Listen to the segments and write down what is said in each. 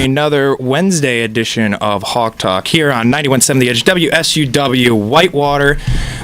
another Wednesday edition of Hawk Talk here on 91.7 The Edge, WSUW Whitewater.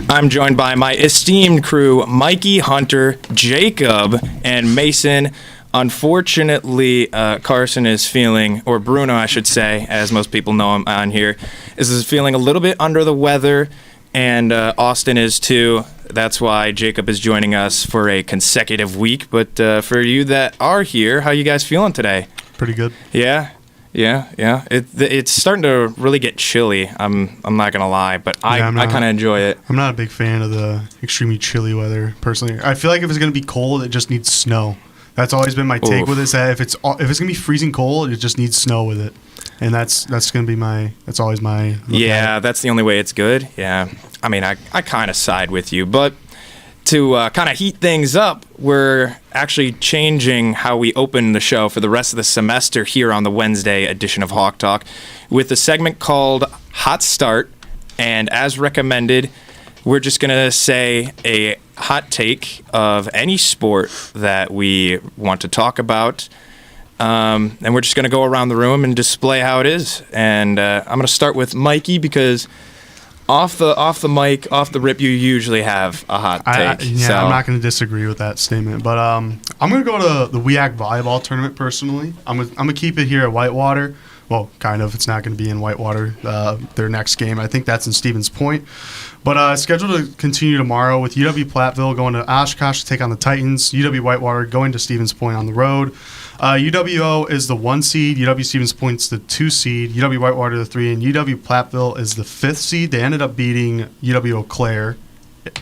I'm joined by my esteemed crew, Mikey, Hunter, Jacob, and Mason. Unfortunately, Carson is feeling, or Bruno, I should say, as most people know him on here, is feeling a little bit under the weather, and Austin is too. That's why Jacob is joining us for a consecutive week. But for you that are here, how you guys feeling today? Pretty good. Yeah. It's starting to really get chilly. I'm not gonna lie, but I kind of enjoy it. I'm not a big fan of the extremely chilly weather personally. I feel like if it's gonna be cold, it just needs snow. That's always been my take with this. That if it's gonna be freezing cold, it just needs snow with it, and that's always my. Yeah, that's the only way it's good. Yeah, I mean, I kind of side with you, but to kind of heat things up, we're actually changing how we open the show for the rest of the semester here on the Wednesday edition of Hawk Talk with a segment called Hot Start, and as recommended, we're just going to say a hot take of any sport that we want to talk about. And we're just going to go around the room and display how it is. And I'm going to start with Mikey because off the mic, off the rip, you usually have a hot take. I'm not going to disagree with that statement. But I'm going to go to the WEAC volleyball tournament personally. I'm going to keep it here at Whitewater. Well, kind of. It's not going to be in Whitewater, their next game. I think that's in Stevens Point. But scheduled to continue tomorrow with UW-Platteville going to Oshkosh to take on the Titans. UW-Whitewater going to Stevens Point on the road. UWO is the 1 seed. UW-Stevens Point's the 2 seed. UW-Whitewater the 3, and UW-Platteville is the 5th seed. They ended up beating UW-Eau Claire,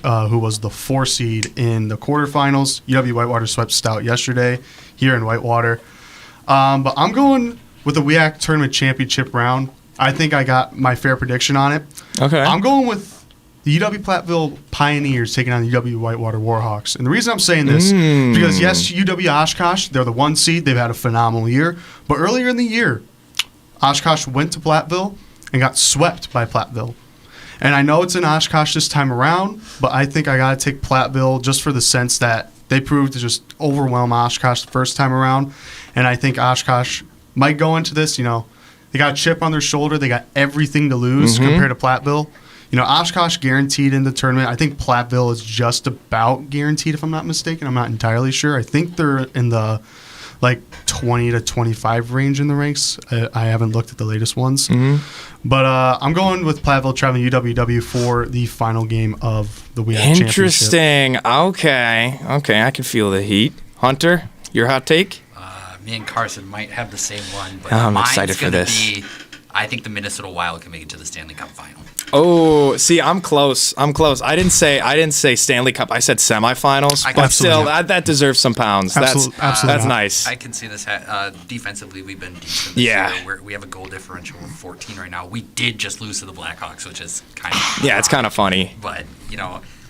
who was the 4 seed in the quarterfinals. UW-Whitewater swept Stout yesterday here in Whitewater. But I'm going with the WEAC Tournament Championship round. I think I got my fair prediction on it. Okay. I'm going with the UW-Platteville Pioneers taking on the UW-Whitewater Warhawks. And the reason I'm saying this is because, yes, UW-Oshkosh, they're the 1 seed. They've had a phenomenal year. But earlier in the year, Oshkosh went to Platteville and got swept by Platteville. And I know it's in Oshkosh this time around, but I think I got to take Platteville just for the sense that they proved to just overwhelm Oshkosh the first time around. And I think Oshkosh might go into this, they got a chip on their shoulder. They got everything to lose compared to Platteville. Oshkosh guaranteed in the tournament. I think Platteville is just about guaranteed, if I'm not mistaken. I'm not entirely sure. I think they're in the 20 to 25 range in the ranks. I haven't looked at the latest ones. But I'm going with Platteville traveling UWW for the final game of the WEAC Championship. Interesting. Okay, I can feel the heat. Hunter, your hot take? Me and Carson might have the same one, but I'm excited for this. I think the Minnesota Wild can make it to the Stanley Cup final. Oh, see, I'm close. I didn't say Stanley Cup. I said semifinals, but still, that deserves some pounds. Absolutely. That's nice. I can see this. Defensively, we've been decent this year. We have a goal differential of 14 right now. We did just lose to the Blackhawks, which is kind of it's kind of funny. But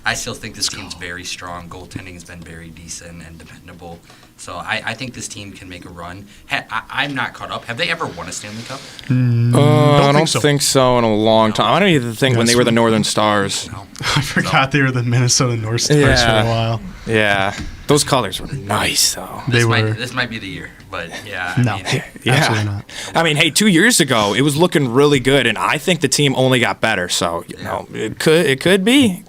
I still think this team's very strong. Goaltending has been very decent and dependable. So I think this team can make a run. I'm not caught up. Have they ever won a Stanley Cup? I don't think so in a long time. I don't even think when they were the Northern Stars. No. I forgot they were the Minnesota North Stars for a while. Yeah. Those colors were nice, though. This might be the year, but absolutely not. I mean, hey, 2 years ago, it was looking really good, and I think the team only got better. So, it could be.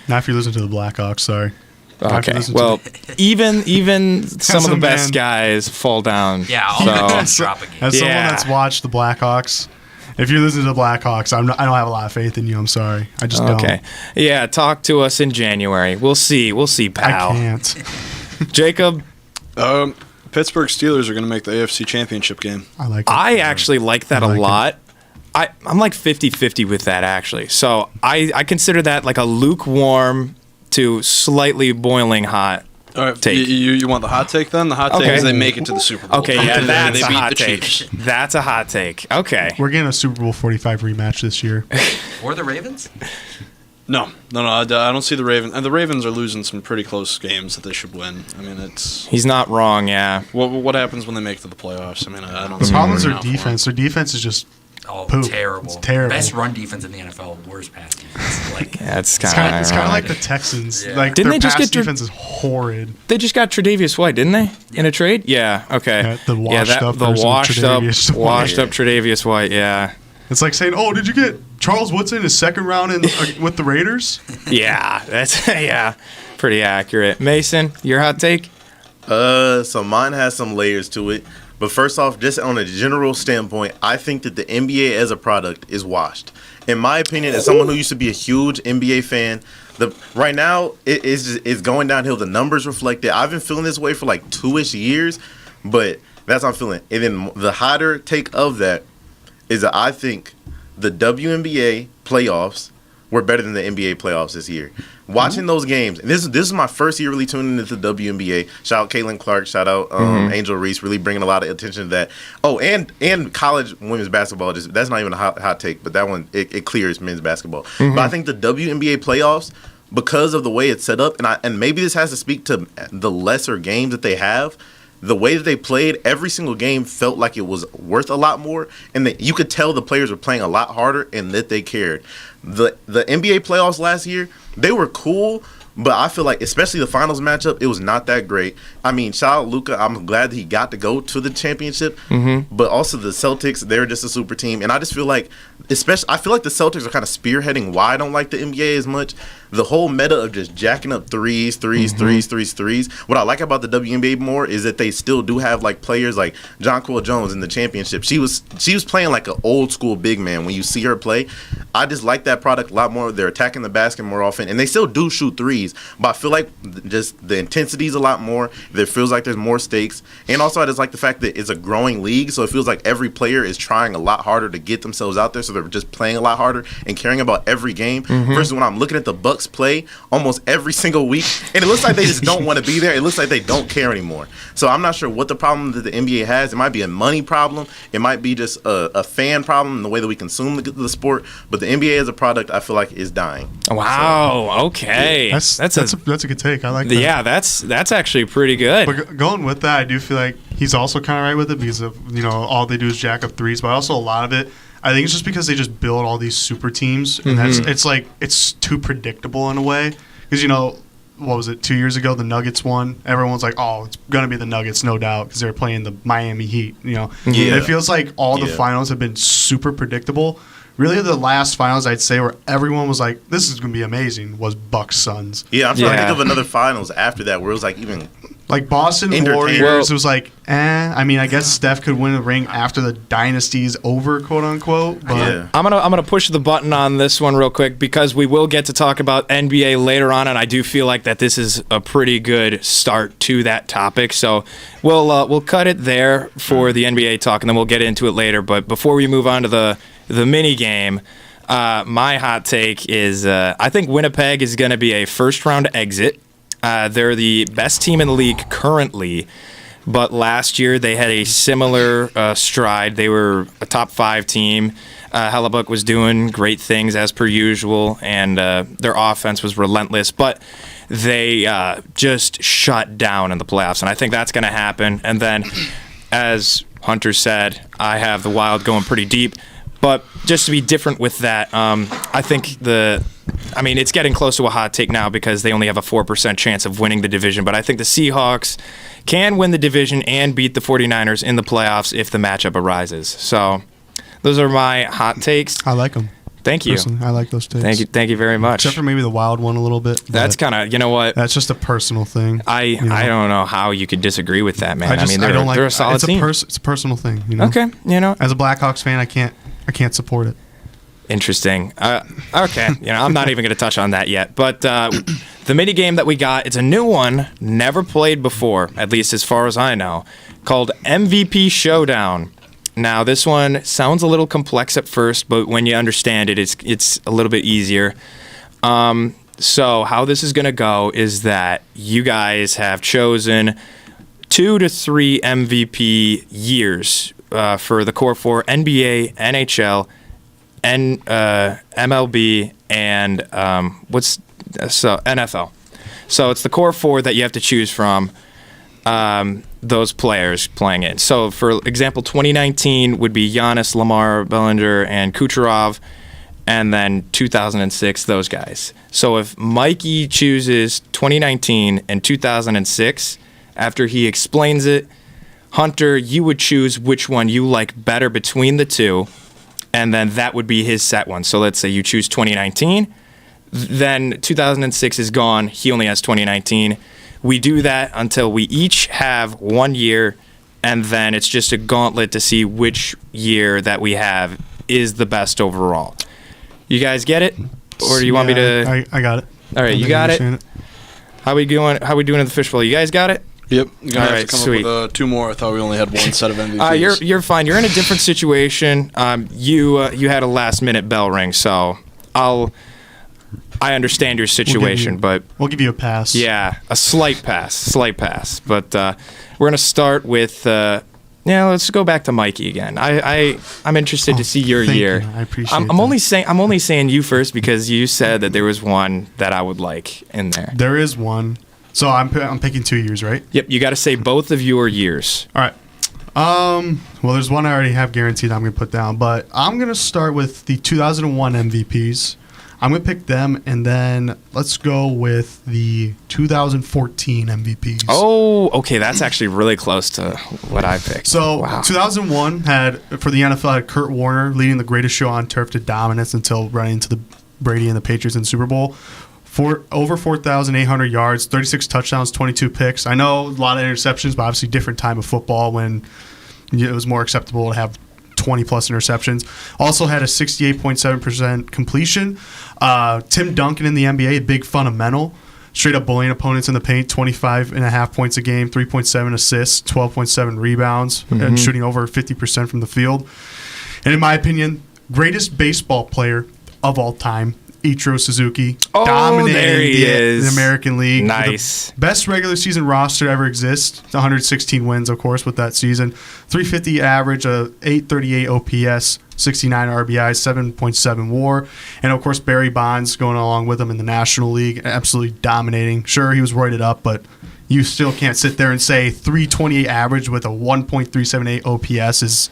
Not if you listen to the Blackhawks, sorry. Okay. Well, even some of the best guys fall down. Yeah, I'll drop a game. As someone that's watched the Blackhawks, if you listen to the Blackhawks, I don't have a lot of faith in you. I'm sorry. I just don't. Okay. Yeah, talk to us in January. We'll see, pal. I can't. Jacob? Pittsburgh Steelers are going to make the AFC Championship game. I like it. I actually like that a lot. I'm like 50-50 with that, actually. So I consider that like a lukewarm to slightly boiling hot take. You want the hot take then? The hot take is they make it to the Super Bowl. Okay, yeah, that's they a beat hot the take. Chiefs. That's a hot take. Okay. We're getting a Super Bowl 45 rematch this year. Or the Ravens? No. I don't see the Ravens. And the Ravens are losing some pretty close games that they should win. I mean, it's... He's not wrong, yeah. What happens when they make it to the playoffs? I mean, I don't The see problem is it their right now defense. Their defense is just Oh, Poop. terrible. It's terrible. Best run defense in the NFL, worst pass defense. Like, Yeah, it's It's kind kind of of like the Texans. Yeah. Like Didn't their they just pass get defense is horrid. They just got Tre'Davious White, didn't they? In a trade? Yeah. Okay. Yeah, the washed up the version of Tre'Davious White. washed up Tre'Davious White. Yeah. It's like saying, "Oh, did you get Charles Woodson in his second round with the Raiders?" Yeah. That's pretty accurate. Mason, your hot take? So mine has some layers to it. But first off, just on a general standpoint, I think that the NBA as a product is washed. In my opinion, as someone who used to be a huge NBA fan, right now it's going downhill. The numbers reflect it. I've been feeling this way for like 2-ish years, but that's how I'm feeling. And then the hotter take of that is that I think the WNBA playoffs were better than the NBA playoffs this year. Watching those games, and this is my first year really tuning into the WNBA. Shout out Caitlin Clark, shout out Angel Reese, really bringing a lot of attention to that. Oh, and college women's basketball, that's not even a hot take, but that one, it clears men's basketball. But I think the WNBA playoffs, because of the way it's set up, and maybe this has to speak to the lesser games that they have, the way that they played, every single game felt like it was worth a lot more, and that you could tell the players were playing a lot harder and that they cared. The NBA playoffs last year, they were cool, but I feel like, especially the finals matchup, it was not that great. I mean, shout out Luka. I'm glad that he got to go to the championship, but also the Celtics, they're just a super team, and I just feel like, I feel like the Celtics are kind of spearheading why I don't like the NBA as much. The whole meta of just jacking up threes. What I like about the WNBA more is that they still do have like players like Jonquel Jones in the championship. She was playing like an old school big man when you see her play. I just like that product a lot more. They're attacking the basket more often, and they still do shoot threes, but I feel like just the intensity is a lot more. There feels like there's more stakes, and also I just like the fact that it's a growing league, so it feels like every player is trying a lot harder to get themselves out there, so they're just playing a lot harder and caring about every game. Versus when I'm looking at the Bucks play almost every single week, and it looks like they just don't want to be there. It looks like they don't care anymore. So I'm not sure what the problem that the NBA has. It might be a money problem. It might be just a fan problem in the way that we consume the sport. But the NBA as a product, I feel like, is dying. Wow. Okay. That's a good take. I like that. Yeah, that's actually pretty good. But going with that, I do feel like he's also kind of right with it because of, all they do is jack up threes, but also a lot of it, I think it's just because they just build all these super teams, and it's too predictable in a way. Because what was it, 2 years ago, the Nuggets won. Everyone's like, oh, it's gonna be the Nuggets, no doubt, because they're playing the Miami Heat. It feels like all the finals have been super predictable. Really, the last finals I'd say where everyone was like, this is gonna be amazing, was Bucks Suns. Yeah, I'm trying to think of another finals after that where it was like even. Like Boston Warriors, it was like, I mean, I guess Steph could win a ring after the dynasty's over, quote unquote. But Yeah. I'm gonna push the button on this one real quick because we will get to talk about NBA later on, and I do feel like that this is a pretty good start to that topic. So we'll cut it there for the NBA talk, and then we'll get into it later. But before we move on to the mini game, my hot take is I think Winnipeg is going to be a first round exit. They're the best team in the league currently, but last year they had a similar stride. They were a top 5 team. Hellebuck was doing great things as per usual, and their offense was relentless, but they just shut down in the playoffs, and I think that's going to happen. And then, as Hunter said, I have the Wild going pretty deep. But just to be different with that, I think it's getting close to a hot take now because they only have a 4% chance of winning the division. But I think the Seahawks can win the division and beat the 49ers in the playoffs if the matchup arises. So those are my hot takes. I like them. Thank you. Personally, I like those takes. Thank you very much. Except for maybe the Wild one a little bit. That's kind of, you know what? That's just a personal thing. I don't know how you could disagree with that, man. They're a solid it's team. It's a personal thing, Okay, As a Blackhawks fan, I can't support it. Interesting. Okay, I'm not even going to touch on that yet. But the mini game that we got, it's a new one, never played before, at least as far as I know, called MVP Showdown. Now, this one sounds a little complex at first, but when you understand it, it's a little bit easier. So how this is going to go is that you guys have chosen 2 to 3 MVP years for the core 4: NBA, NHL, MLB, and NFL. So it's the core 4 that you have to choose from. those players playing it. So, for example, 2019 would be Giannis, Lamar, Bellinger, and Kucherov, and then 2006, those guys. So if Mikey chooses 2019 and 2006, after he explains it, Hunter, you would choose which one you like better between the two, and then that would be his set one. So let's say you choose 2019, then 2006 is gone. He only has 2019. We do that until we each have 1 year, and then it's just a gauntlet to see which year that we have is the best overall. You guys get it? Or do you want me to? I got it. All right, you got it? How we doing in the fishbowl? You guys got it? Yep. You're gonna All have right, to come sweet. up with 2 more. I thought we only had 1 set of MVPs. You're fine. You're in a different situation. You had a last minute bell ring, so I understand your situation, but We'll give you a pass. yeah, a slight pass. But we're gonna start with let's go back to Mikey again. I'm interested to see your thank year. you. I appreciate I'm only saying you first because you said that there was one that I would like in there. There is one. So I'm picking 2 years, right? Yep, you got to say both of your years. All right. Well, there's one I already have guaranteed I'm going to put down, but I'm going to start with the 2001 MVPs. I'm going to pick them, and then let's go with the 2014 MVPs. Oh, okay, that's actually really close to what I picked. So wow. 2001 had, for the NFL, had Kurt Warner leading the greatest show on turf to dominance until running into the Brady and the Patriots in the Super Bowl. Over 4,800 yards, 36 touchdowns, 22 picks. I know a lot of interceptions, but obviously different time of football when it was more acceptable to have 20-plus interceptions. Also had a 68.7% completion. Tim Duncan in the NBA, a big fundamental. Straight up bullying opponents in the paint, 25.5 points a game, 3.7 assists, 12.7 rebounds, and shooting over 50% from the field. And in my opinion, greatest baseball player of all time, Ichiro Suzuki, Oh, dominating there he is. the American League. Nice. The best regular season roster to ever exist. 116 wins, of course, with that season. 350 average, 838 OPS, 69 RBI, 7.7 WAR, and of course Barry Bonds going along with him in the National League, absolutely dominating. Sure, he was roided up, but you still can't sit there and say 328 average with a 1.378 OPS is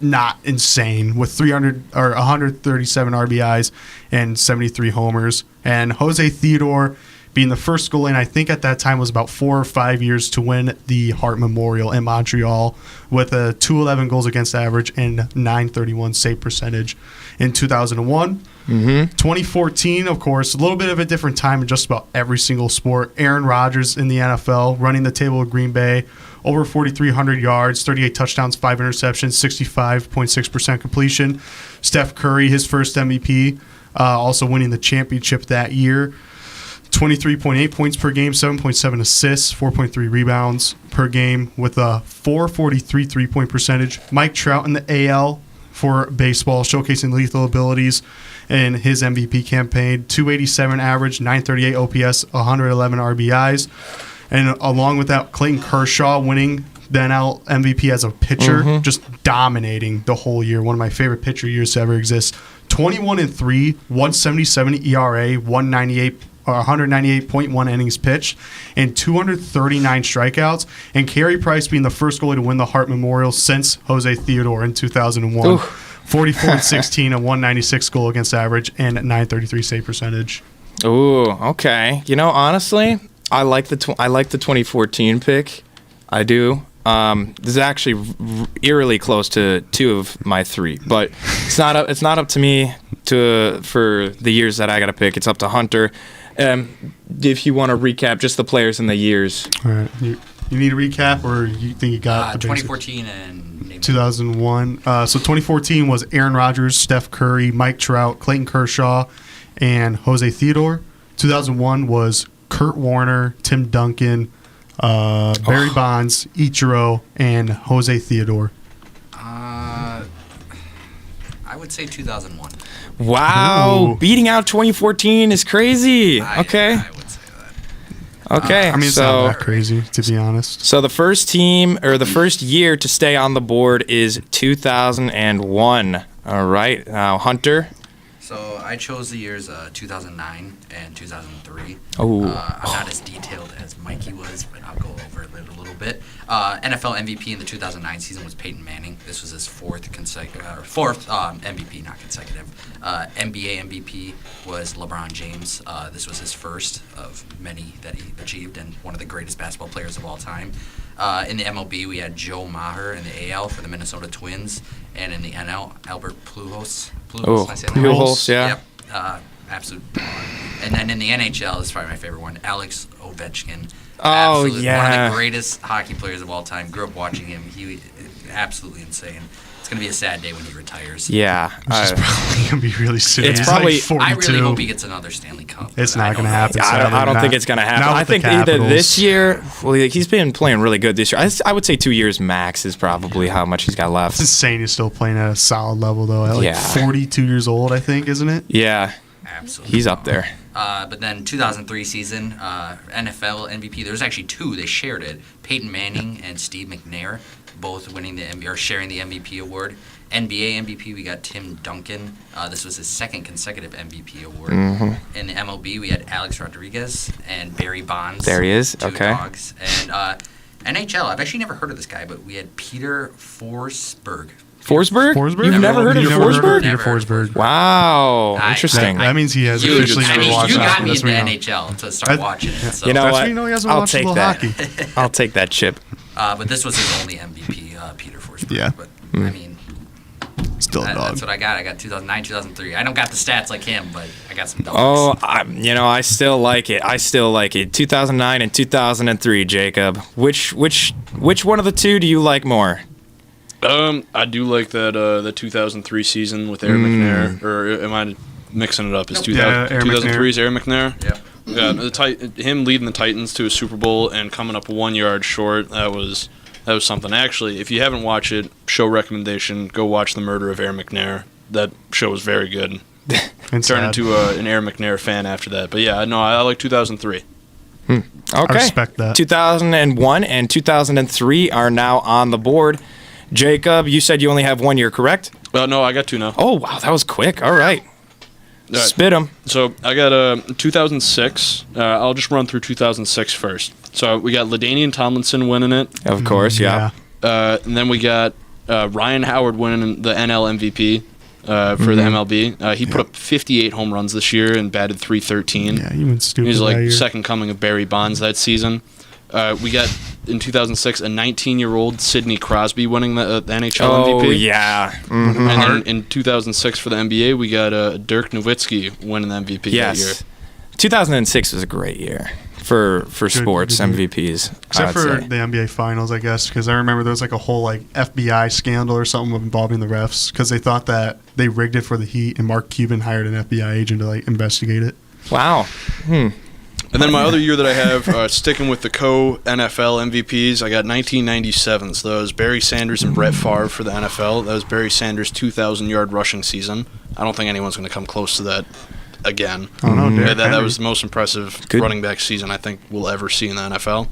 not insane, with 137 RBIs and 73 homers. And Jose Theodore being the first goalie, and I think at that time was about 4 or 5 years to win the Hart Memorial in Montreal with a 211 goals against average and 931 save percentage in 2001. 2014, of course, a little bit of a different time in just about every single sport. Aaron Rodgers in the NFL, running the table of Green Bay, over 4,300 yards, 38 touchdowns, 5 interceptions, 65.6% completion. Steph Curry, his first MVP, also winning the championship that year. 23.8 points per game, 7.7 assists, 4.3 rebounds per game with a 443 three-point percentage. Mike Trout in the AL for baseball, showcasing lethal abilities in his MVP campaign. 287 average, 938 OPS, 111 RBIs. And along with that, Clayton Kershaw winning the NL MVP as a pitcher, just dominating the whole year. One of my favorite pitcher years to ever exist. 21-3, 177 ERA, 198.1 innings pitched, and 239 strikeouts. And Carey Price being the first goalie to win the Hart Memorial since Jose Theodore in 2001. 44-16, a 196 goal against average, and 933 save percentage. Ooh, okay. You know, honestly, I like the 2014 pick. I do. This is actually eerily close to 2 of my 3, but it's not up to me for the years that I got to pick. It's up to Hunter. If you want to recap just the players and the years. All right. You need a recap, or you think you got the basics? 2014 and name 2001. So 2014 was Aaron Rodgers, Steph Curry, Mike Trout, Clayton Kershaw, and Jose Theodore. 2001 was Kurt Warner, Tim Duncan, Barry Bonds, Ichiro, and Jose Theodore. I would say 2001. Wow, Ooh. beating out 2014 is crazy. Okay. I would say that. Okay. I mean, it's not that crazy, to be honest. So the first team, or the first year to stay on the board, is 2001. All right. Now, Hunter. So So I chose the years 2009 and 2003. Oh. I'm not as detailed as Mikey was, but I'll go over it a little bit. NFL MVP in the 2009 season was Peyton Manning. This was his fourth MVP, not consecutive. NBA MVP was LeBron James. This was his first of many that he achieved, and one of the greatest basketball players of all time. In the MLB, we had Joe Maher in the AL for the Minnesota Twins, and in the NL, Albert Pujols. Oh, did I say that right? Pujols, yeah. Yep. Absolute dog. And then in the NHL, this is probably my favorite one, Alex Ovechkin. Oh, One yeah. of the greatest hockey players of all time. Grew up watching him. He absolutely insane. It's going to be a sad day when he retires. Yeah. It's probably gonna be really soon. It's He's probably- like 42. I really hope he gets another Stanley Cup. It's but I not don't gonna know. happen. I don't Not- think it's going to happen. not I with the think either Capitals. this year, well, he's been playing really good this year. I would say 2 years max is probably how much he's got left. It's insane. He's still playing at a solid level though. At like Yeah. 42 years old, I think, isn't it? Yeah, Absolutely. he's up there. But then 2003 season, NFL MVP. There was actually two. They shared it. Peyton Manning and Steve McNair, both winning or sharing the MVP award. NBA MVP, we got Tim Duncan. This was his second consecutive MVP award. Mm-hmm. In the MLB, we had Alex Rodriguez and Barry Bonds. There he is, Two okay. dogs. And NHL, I've actually never heard of this guy, but we had Peter Forsberg. Forsberg? Forsberg? You've never heard of You've never heard of Forsberg? Peter Never heard of Forsberg. Wow, I- interesting. That means he has You, officially I never mean, watched you got hockey. me That's into what we know. NHL to start watching it. So. You know That's what? when you know he hasn't I'll watched take little that. hockey. I'll take that chip. But this was his only MVP, Peter Forsberg. Yeah. But, Mm. I mean, Still a dog. that's what I got. I got 2009, 2003. I don't got the stats like him, but I got some dogs. Oh, I still like it. 2009 and 2003, Jacob. Which one of the two do you like more? I do like that the 2003 season with Aaron McNair, or am I mixing it up? Is 2003 is Aaron McNair? Yep. Yeah, him leading the Titans to a Super Bowl and coming up 1 yard short. That was something. Actually, if you haven't watched it, show recommendation: go watch The Murder of Aaron McNair. That show was very good. And Turned sad. into an Aaron McNair fan after that. But yeah, no, I like 2003. Okay. I respect that. 2001 and 2003 are now on the board. Jacob, you said you only have 1 year, correct? No, I got two now. Oh, wow, that was quick. All right. All right. Spit 'em. So I got 2006. I'll just run through 2006 first. So we got LaDainian Tomlinson winning it. Of course, yeah. And then we got Ryan Howard winning the NL MVP for the MLB. He put up 58 home runs this year and batted .313. Yeah, you went stupid. He's that like year. second coming of Barry Bonds that season. We got in 2006 a 19-year-old Sidney Crosby winning the NHL Oh, MVP. yeah. And then in 2006 for the NBA, we got Dirk Nowitzki winning the MVP that year. Yes. 2006 was a great year for sports good year. MVPs. Except for I'd say. the NBA Finals, I guess, because I remember there was like a whole like FBI scandal or something involving the refs because they thought that they rigged it for the Heat, and Mark Cuban hired an FBI agent to like investigate it. Wow. And then my other year that I have, sticking with the co-NFL MVPs, I got 1997. So that was Barry Sanders and Brett Favre for the NFL. That was Barry Sanders' 2,000-yard rushing season. I don't think anyone's going to come close to that again. I don't know. Yeah, Derrick that Henry. was the most impressive Good. running back season I think we'll ever see in the NFL.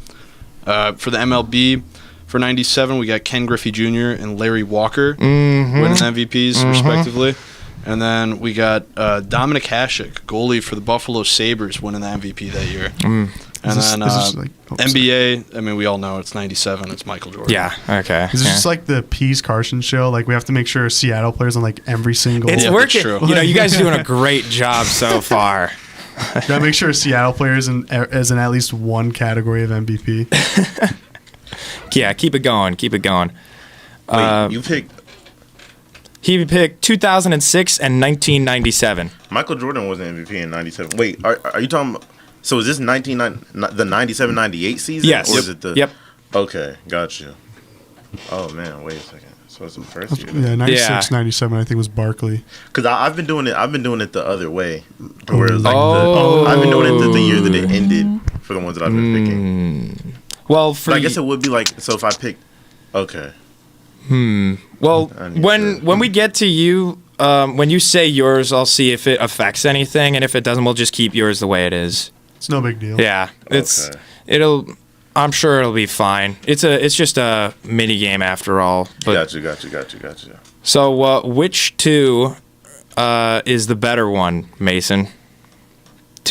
For the MLB, for 97, we got Ken Griffey Jr. and Larry Walker winning MVPs, respectively. And then we got Dominic Hasek, goalie for the Buffalo Sabres, winning the MVP that year. And Is this- then is this like- oh, NBA, I mean, we all know it's 97. It's Michael Jordan. Yeah. Okay. Is this yeah. just like the Pease Carson show? Like we have to make sure Seattle players on like every single. It's Yeah, that's working. true. You know, you guys are doing a great job so far. Gotta make sure Seattle players as in at least one category of MVP. Yeah, keep it going. Keep it going. Wait, you picked He picked 2006 and 1997. Michael Jordan was an MVP in '97. Wait, are you talking? So is this the 97-98 season? Yes. Or is it the? Yep. Okay, got you. Oh man, wait a second. So it's the first year. Yeah, 96, Yeah. 97, I think was Barkley. Because I've been doing it. I've been doing it the other way. To where it's like Oh. I've been doing it the year that it ended for the ones that I've been picking. Well, for But I guess it would be like so if I picked. Okay. well, I need when to- we get to you, when you say yours, I'll see if it affects anything, and if it doesn't, we'll just keep yours the way it is. It's no big deal. Yeah, it's Okay. I'm sure it'll be fine. It's just a mini game after all. But Got you. so which two is the better one, Mason?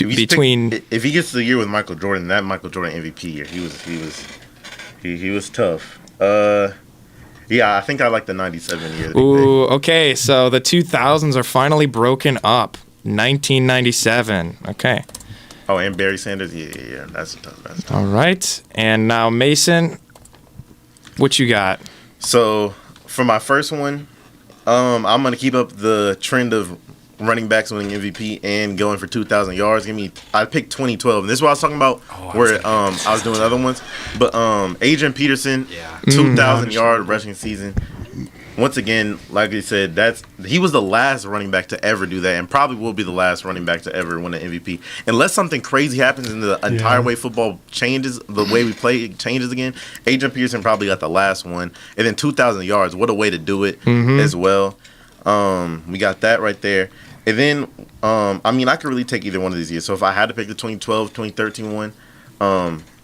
If he gets the year with Michael Jordan, that Michael Jordan MVP year, he was tough. Yeah, I think I like the 97 year. Ooh, okay. So the 2000s are finally broken up. 1997. Okay. Oh, and Barry Sanders. Yeah. That's tough. All right. And now Mason, what you got? So for my first one, I'm gonna keep up the trend of running backs winning MVP and going for 2,000 yards. I picked 2012, and this is what I was talking about, where I was doing other ones. But Adrian Peterson, 2,000 yard rushing season. Once again, like I said, he was the last running back to ever do that, and probably will be the last running back to ever win an MVP, unless something crazy happens and the entire way football changes, the way we play changes again. Adrian Peterson probably got the last one, and then 2,000 yards. What a way to do it as well. We got that right there. And then, I could really take either one of these years. So if I had to pick the 2012, 2013 one,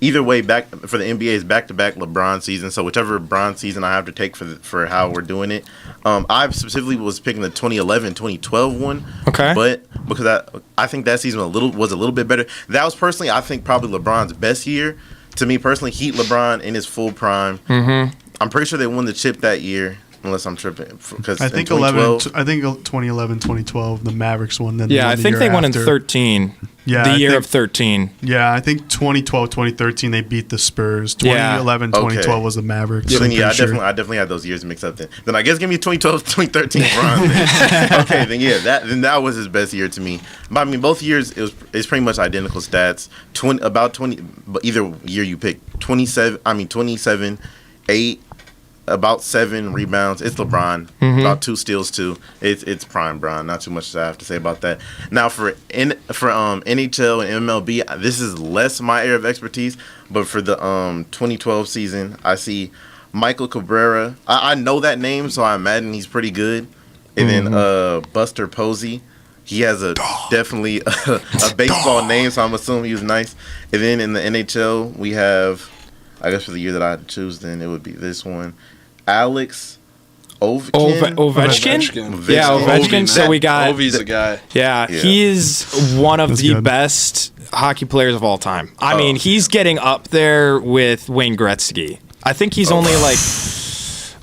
either way, back for the NBA's back-to-back LeBron season. So whichever LeBron season I have to take for how we're doing it, I specifically was picking the 2011, 2012 one. Okay. But because I think that season was a little bit better. That was personally, I think, probably LeBron's best year. To me personally, Heat LeBron in his full prime. Mm-hmm. I'm pretty sure they won the chip that year. Unless I'm tripping, because I think 2011, 2012, the Mavericks won. Then I think they won in 13. Yeah, the year of 13. Yeah, I think 2012, 2013 they beat the Spurs. 2011, 2012 was the Mavericks. Yeah, I definitely had those years mixed up. Then I guess give me 2012, 2013 LeBron. Okay, then that was his best year to me. But both years it's pretty much identical stats. But either year you pick 27, 8. About 7 rebounds. It's LeBron. About 2 steals too. It's prime Bron. Not too much I have to say about that. Now for NHL and MLB, this is less my area of expertise. But for the 2012 season, I see Michael Cabrera. I know that name, so I imagine he's pretty good. And then Buster Posey. He has definitely a baseball name, so I'm assuming he was nice. And then in the NHL, we have, I guess for the year that I had to choose, then it would be this one. Alex Ovechkin. Ovechkin? Yeah, Ovechkin. So we got Ovi's a guy. Yeah, he is one of the best hockey players of all time. I mean, he's getting up there with Wayne Gretzky. I think he's only like,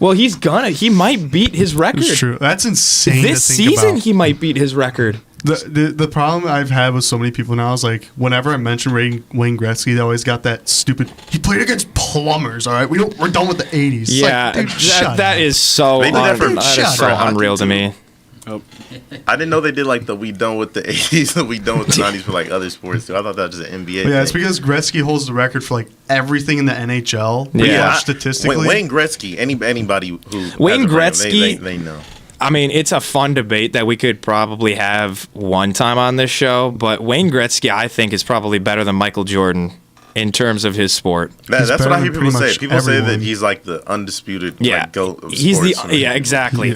well, he might beat his record. It's true. That's insane. This to think season, about. he might beat his record. The problem I've had with so many people now is like whenever I mention Wayne Gretzky, they always got that stupid. He played against plumbers. All right, we're done with the '80s. Yeah, like, dude, that is so unreal to me. Oh. I didn't know they did like the we done with the 80s and we done with the 90s for like other sports too. I thought that was just an NBA. Yeah, it's because Gretzky holds the record for like everything in the NHL. Yeah, statistically. Wayne Gretzky. Anybody who Wayne Gretzky, they know. I mean, it's a fun debate that we could probably have one time on this show, but Wayne Gretzky, I think, is probably better than Michael Jordan in terms of his sport. That's what I hear people say. People say that he's like the undisputed GOAT of sports. Exactly.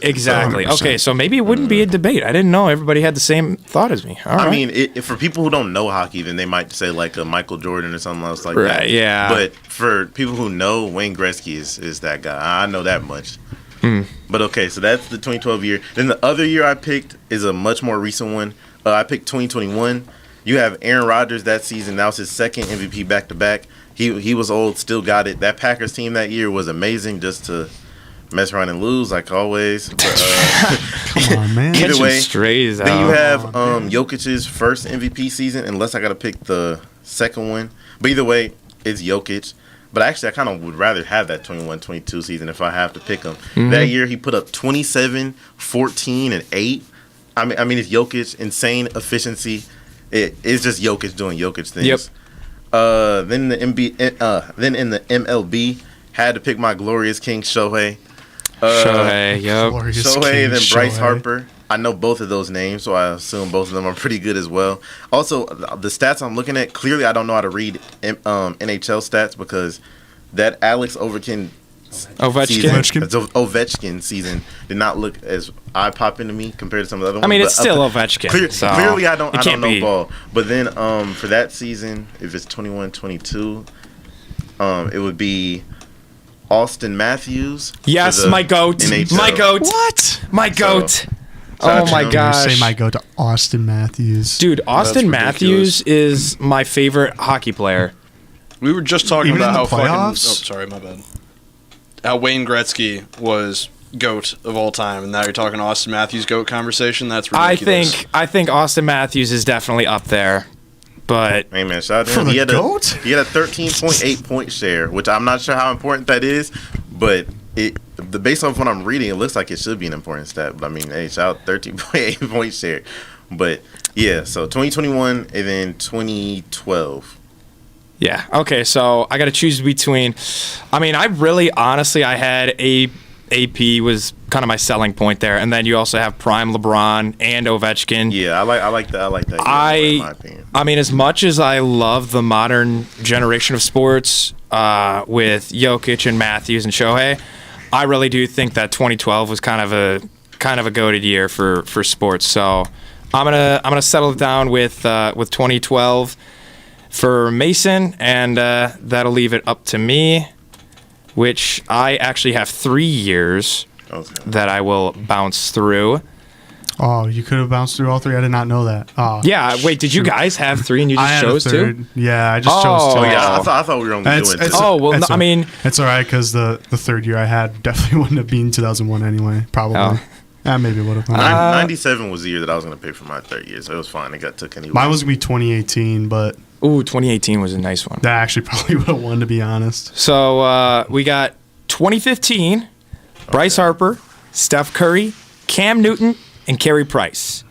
Okay, so maybe it wouldn't be a debate. I didn't know everybody had the same thought as me. All right. I mean, for people who don't know hockey, then they might say like a Michael Jordan or something else like that. Right, yeah. But for people who know, Wayne Gretzky is that guy. I know that much. But okay, so that's the 2012 year. Then the other year I picked is a much more recent one. I picked 2021. You have Aaron Rodgers that season. That was his second MVP back-to-back. He was old, still got it. That Packers team that year was amazing just to mess around and lose like always. But, come on, man. Either way, strays then you have Jokic's first MVP season, unless I got to pick the second one. But either way, it's Jokic. But actually, I kind of would rather have that 21-22 season if I have to pick him. That year, he put up 27, 14, and 8. I mean, it's Jokic, insane efficiency. It's just Jokic doing Jokic things. Yep. Then in the MLB, had to pick my glorious king Shohei. Shohei, yep. Shohei, then Bryce Harper. I know both of those names, so I assume both of them are pretty good as well. Also, the stats I'm looking at, clearly I don't know how to read NHL stats because that Alex Ovechkin season did not look as eye-popping to me compared to some of the other ones. I mean, it's still Ovechkin. Clearly, I don't know ball. But then for that season, if it's 21-22, it would be Austin Matthews. Yes, my goat. NHL. My goat. What? My goat. Oh my Touchdown. gosh. Say my go to Austin Matthews. Dude, Austin That's Matthews is my favorite hockey player. We were just talking Even about in how the fucking. Oh, playoffs? sorry, my bad. How Wayne Gretzky was GOAT of all time, and now you're talking Austin Matthews GOAT conversation. That's ridiculous. I think Austin Matthews is definitely up there. But Hey man, shout out to For him. the He had GOAT? he had a 13.8 point share, which I'm not sure how important that is, but based on what I'm reading, it looks like it should be an important stat. But I mean, hey, shout out 13.8 point share. But yeah, so 2021 and then 2012. yeah, okay, so I got to choose between. I mean, I really, honestly, I had AP was kind of my selling point there, and then you also have prime LeBron and Ovechkin. Yeah, I like that. In my opinion. I mean, as much as I love the modern generation of sports with Jokic and Matthews and Shohei, I really do think that 2012 was kind of a goated year for sports. So I'm gonna settle it down with 2012 for Mason, and that'll leave it up to me, which I actually have 3 years Okay. that I will bounce through. Oh, you could have bounced through all three. I did not know that. Oh, Yeah, wait, did you guys have 3 and you I just had a chose 2? third. Yeah, I just Oh. chose two. Oh yeah, I thought we were only doing two. Oh, well, it's no, I mean- it's all right because the third year I had definitely wouldn't have been 2001 anyway. Probably. Oh. Yeah, maybe it would have. 97 was the year that I was going to pick for my third year, so it was fine. It got took anyway. Mine was gonna be 2018, but Ooh, 2018 was a nice one. that actually probably would have won, to be honest. So we got 2015, Bryce Harper, Steph Curry, Cam Newton, and Carey Price.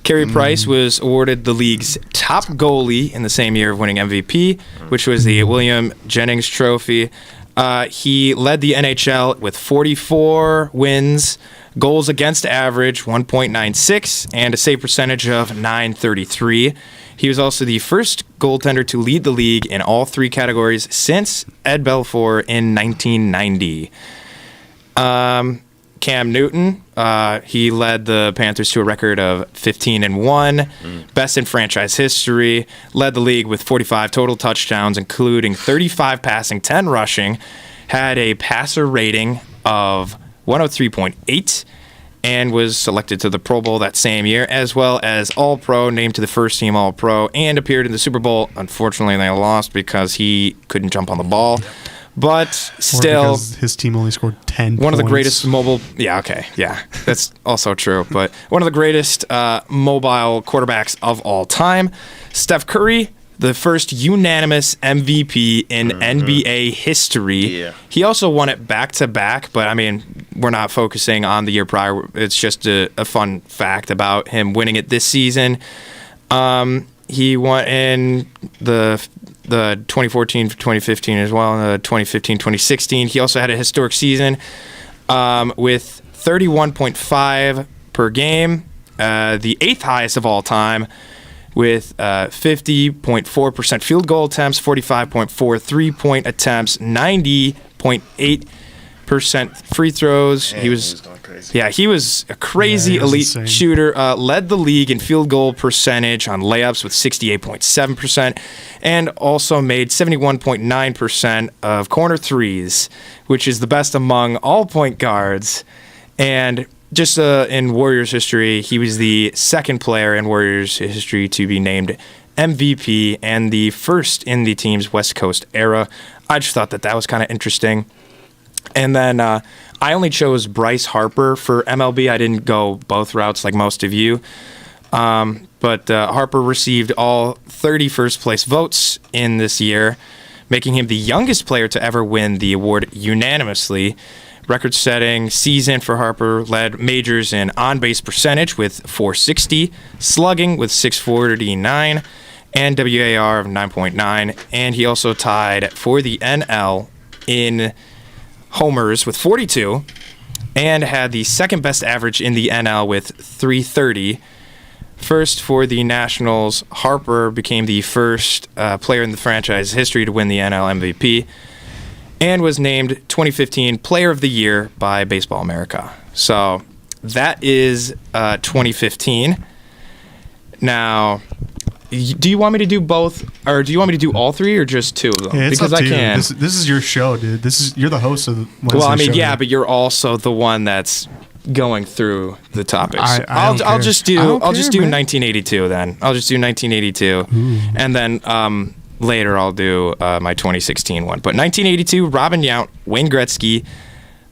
Carey Price was awarded the league's top goalie in the same year of winning MVP, which was the William Jennings Trophy. He led the NHL with 44 wins, goals against average 1.96, and a save percentage of .933. He was also the first goaltender to lead the league in all 3 categories since Ed Belfour in 1990. Cam Newton, he led the Panthers to a record of 15-1, best in franchise history, led the league with 45 total touchdowns, including 35 passing, 10 rushing, had a passer rating of 103.8, and was selected to the Pro Bowl that same year, as well as All-Pro, named to the first team All-Pro, and appeared in the Super Bowl. Unfortunately, they lost because he couldn't jump on the ball. But Or still, because his team only scored 10 one of the points. greatest mobile. Yeah, okay, yeah, that's also true. But one of the greatest mobile quarterbacks of all time, Steph Curry, the first unanimous MVP in NBA history. Yeah. He also won it back to back, but I mean, we're not focusing on the year prior. It's just a fun fact about him winning it this season. He won in the 2014 to 2015 as well, and the 2015-2016. He also had a historic season with 31.5 per game, the 8th highest of all time, with 50.4% field goal attempts, 45.4 three-point attempts, 90.8% free throws. Man, He was going crazy. yeah, he was a crazy Yeah, he was elite insane. shooter. Led the league in field goal percentage on layups with 68.7%, and also made 71.9% of corner threes, which is the best among all point guards. And just in Warriors history, he was the second player in Warriors history to be named MVP and the first in the team's West Coast era. I just thought that was kind of interesting. And then I only chose Bryce Harper for MLB. I didn't go both routes like most of you. But Harper received all 30 first-place votes in this year, making him the youngest player to ever win the award unanimously. Record-setting season for Harper, led majors in on-base percentage with .460, slugging with .649, and WAR of 9.9. And he also tied for the NL in homers with 42, and had the second best average in the NL with .330. First for the Nationals, Harper became the first player in the franchise history to win the NL MVP, and was named 2015 Player of the Year by Baseball America. So that is 2015. Now, do you want me to do both, or do you want me to do all 3, or just 2 of them? Yeah, it's because up to I you. can. This is your show, dude. You're the host of the Wednesday Well, I mean, show yeah, here. but you're also the one that's going through the topics. I don't I'll care. just I do don't I'll just care, do man. 1982 then. I'll just do 1982, and then later I'll do my 2016 one. But 1982, Robin Yount, Wayne Gretzky,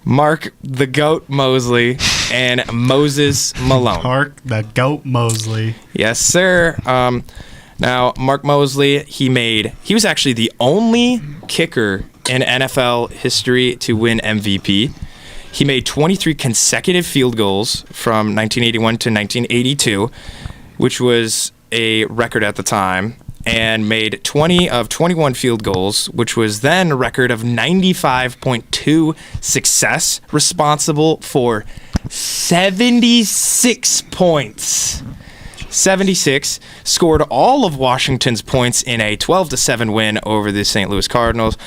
Mark the Goat Mosley, and Moses Malone. Mark the Goat Mosley. Yes, sir. Now, Mark Mosley, he was actually the only kicker in NFL history to win MVP. He made 23 consecutive field goals from 1981 to 1982, which was a record at the time, and made 20 of 21 field goals, which was then a record of 95.2 success, responsible for 76 points. 76, scored all of Washington's points in a 12-7 win over the St. Louis Cardinals,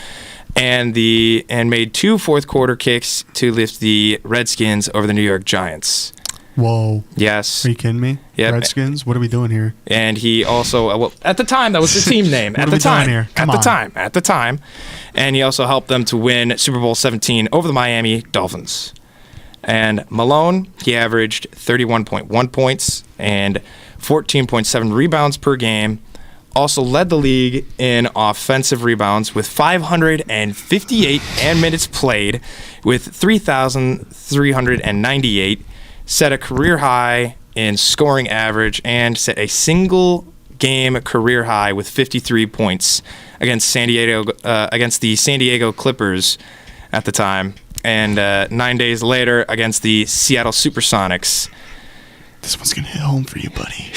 and made 2 fourth quarter kicks to lift the Redskins over the New York Giants. Whoa. Yes. Are you kidding me? Yep. Redskins? What are we doing here? And he also, well, at the time, that was the team name. What At are the we doing time. here? Come At the time. And he also helped them to win Super Bowl 17 over the Miami Dolphins. And Malone, he averaged 31.1 points and 14.7 rebounds per game. Also led the league in offensive rebounds with 558 and minutes played with 3,398. Set a career high in scoring average and set a single game career high with 53 points against the San Diego Clippers at the time, and 9 days later against the Seattle Supersonics. This one's going to hit home for you, buddy.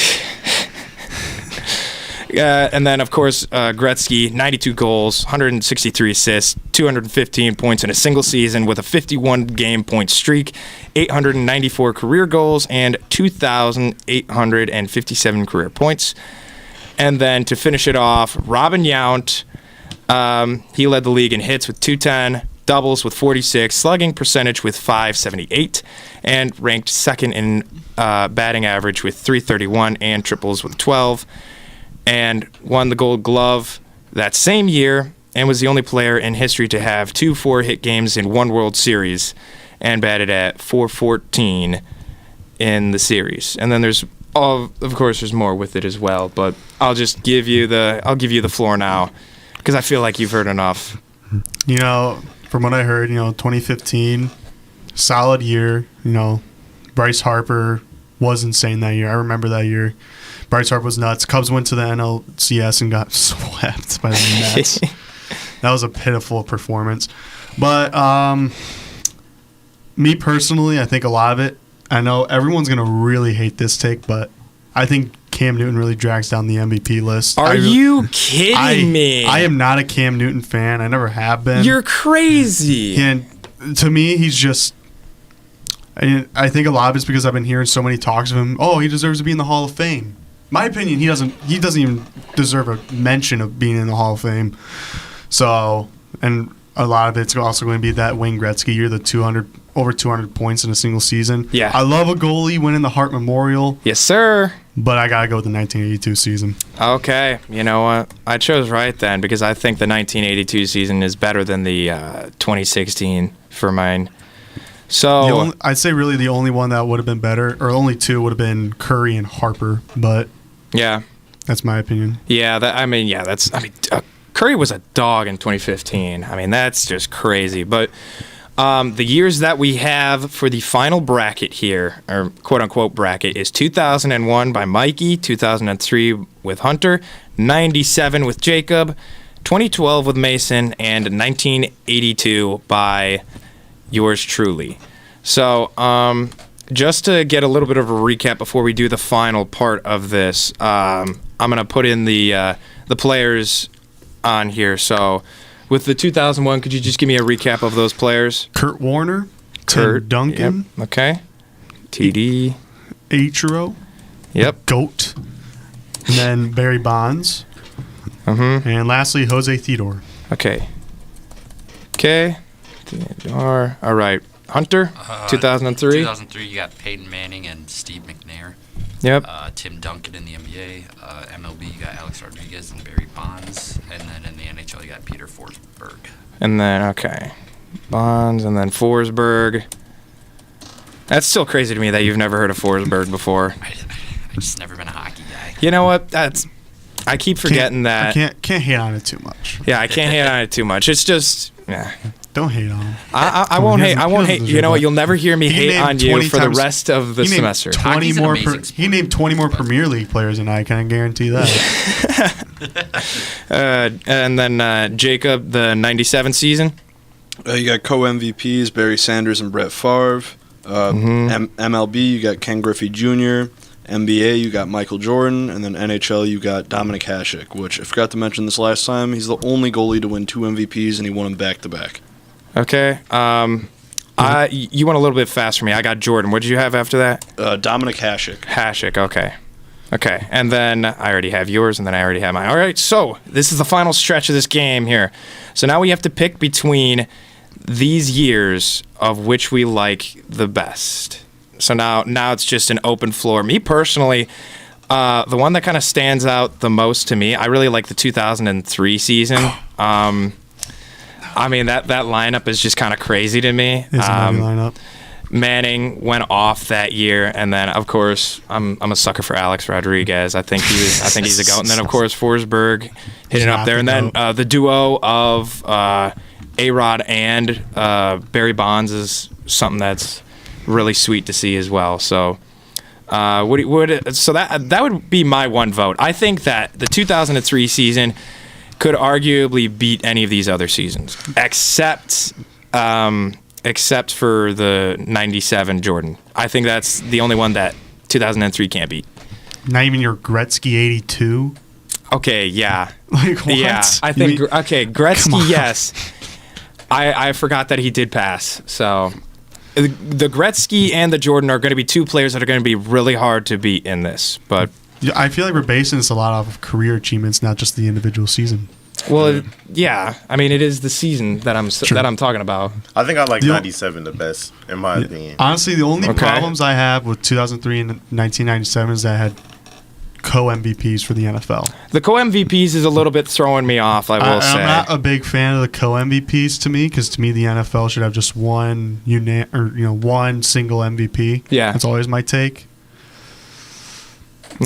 And then, of course, Gretzky, 92 goals, 163 assists, 215 points in a single season with a 51-game point streak, 894 career goals, and 2,857 career points. And then to finish it off, Robin Yount, he led the league in hits with 210, doubles with 46, slugging percentage with 578, and ranked second in batting average with 331 and triples with 12. And won the Gold Glove that same year, and was the only player in history to have 2 4-hit games in one World Series, and batted at .414 in the series. And then there's of course there's more with it as well, but I'll give you the floor now because I feel like you've heard enough. You know, from what I heard, 2015, solid year. Bryce Harper was insane that year. I remember that year. Bryce Harper was nuts. Cubs went to the NLCS and got swept by the Mets. That was a pitiful performance. But me personally, I think a lot of it, I know everyone's going to really hate this take, but I think Cam Newton really drags down the MVP list. Are you kidding me? I am not a Cam Newton fan. I never have been. You're crazy. And to me, he's just... I think a lot of it's because I've been hearing so many talks of him. Oh, he deserves to be in the Hall of Fame. My opinion, he doesn't even deserve a mention of being in the Hall of Fame. So, and a lot of it's also going to be that Wayne Gretzky year, the over 200 points in a single season. Yeah. I love a goalie winning the Hart Memorial, Yes, sir. but I got to go with the 1982 season. Okay, you know what? I chose right then because I think the 1982 season is better than the 2016 for mine. So I'd say really the only one that would have been better, or only two, would have been Curry and Harper, but yeah, that's my opinion. yeah. Curry was a dog in 2015. I mean, that's just crazy. But the years that we have for the final bracket here, or quote unquote bracket, is 2001 by Mikey, 2003 with Hunter, 97 with Jacob, 2012 with Mason, and 1982 by yours truly. So, just to get a little bit of a recap before we do the final part of this, I'm gonna put in the players on here. So, with the 2001, could you just give me a recap of those players? Kurt Warner, Tim Duncan, Yep. Okay. TD. Ichiro, Yep. Goat, and then Barry Bonds, and lastly Jose Theodore. Okay. Theodore. All right. Hunter. 2003. 2003, you got Peyton Manning and Steve McNair. Yep. Tim Duncan in the NBA. MLB, you got Alex Rodriguez and Barry Bonds. And then in the NHL, you got Peter Forsberg. And then Bonds, and then Forsberg. That's still crazy to me that you've never heard of Forsberg before. I just never been a hockey guy. You know what? I keep forgetting I that. can't hate on it too much. Yeah, I can't hate on it too much. It's just, yeah. Don't hate on him. I won't hate. I won't hate. You know what? You'll never hear me He hate named on you 20 for the times- rest of the He named semester. 20 Hockey's an more. amazing He sport. named 20 more Premier League players than I can guarantee that. And then Jacob, the 97 season. You got co-MVPs Barry Sanders and Brett Favre. MLB, you got Ken Griffey Jr. NBA, you got Michael Jordan. And then NHL, you got Dominic Hasek, which I forgot to mention this last time. He's the only goalie to win 2 MVPs, and he won them back-to-back. Okay. You went a little bit fast for me. I got Jordan. What did you have after that? Dominic Hasek. Hasek. Okay. And then I already have yours, and then I already have mine. All right. So this is the final stretch of this game here. So now we have to pick between these years of which we like the best. So now it's just an open floor. Me personally, the one that kind of stands out the most to me, I really like the 2003 season. I mean, that lineup is just kind of crazy to me. It's a movie lineup. Manning went off that year, and then of course I'm a sucker for Alex Rodriguez. I think he's a goat. And then of course Forsberg hitting up there, and then the duo of A-Rod and Barry Bonds is something that's really sweet to see as well. So that would be my one vote. I think that the 2003 season could arguably beat any of these other seasons, except for the 97 Jordan. I think that's the only one that 2003 can't beat. Not even your Gretzky 82. Okay, yeah. Like what? Yeah, I think Gretzky, yes. I forgot that he did pass. So the Gretzky and the Jordan are going to be two players that are going to be really hard to beat in this. But I feel like we're basing this a lot off of career achievements, not just the individual season. well, yeah. I mean, it is the season that I'm talking about. I think I like The- 97 the best, in my opinion. Honestly, the only Okay. problems I have with 2003 and 1997 is that I had co-MVPs for the NFL. The co-MVPs is a little bit throwing me off, I will say. I'm not a big fan of the co-MVPs to me, because to me the NFL should have just one single MVP. Yeah. That's always my take. I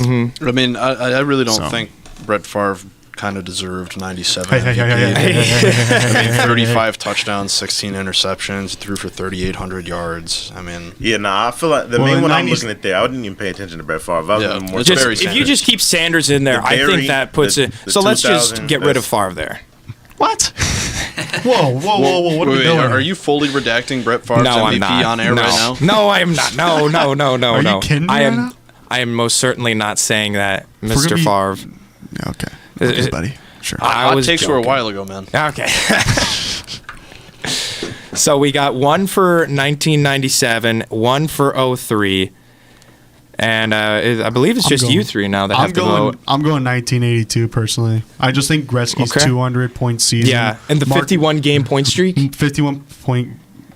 mean, I really don't So. think Brett Favre kind of deserved 97 Hey, hey, MVP. hey, hey, hey. I mean, 35 touchdowns, 16 interceptions, he threw for 3,800 yards. I mean, Yeah, nah, I feel like the Well, main in one I'm 90s looking at there, I wouldn't even pay attention to Brett Favre. I was Yeah, looking more it's Just, Barry if you Sanders. just keep Sanders in there, The I Barry, think that puts the- it. the So let's just 2000, get rid of that's- Favre there. What? Whoa! What are we wait, doing? are you fully redacting Brett Favre's No, I'm MVP not. on air no. right now? No, I am not. No. Are you kidding me I am. right now? I am most certainly not saying that, gonna Mr. be- Favre. Yeah, okay, Is- buddy. Sure. I Hot was takes were a joking. while ago, man. Okay. So we got one for 1997, one for 03, and I believe it's just you three now that have to vote. I'm going 1982 personally. I just think Gretzky's Okay. 200-point season. Yeah, and the 51 game point streak. 51 point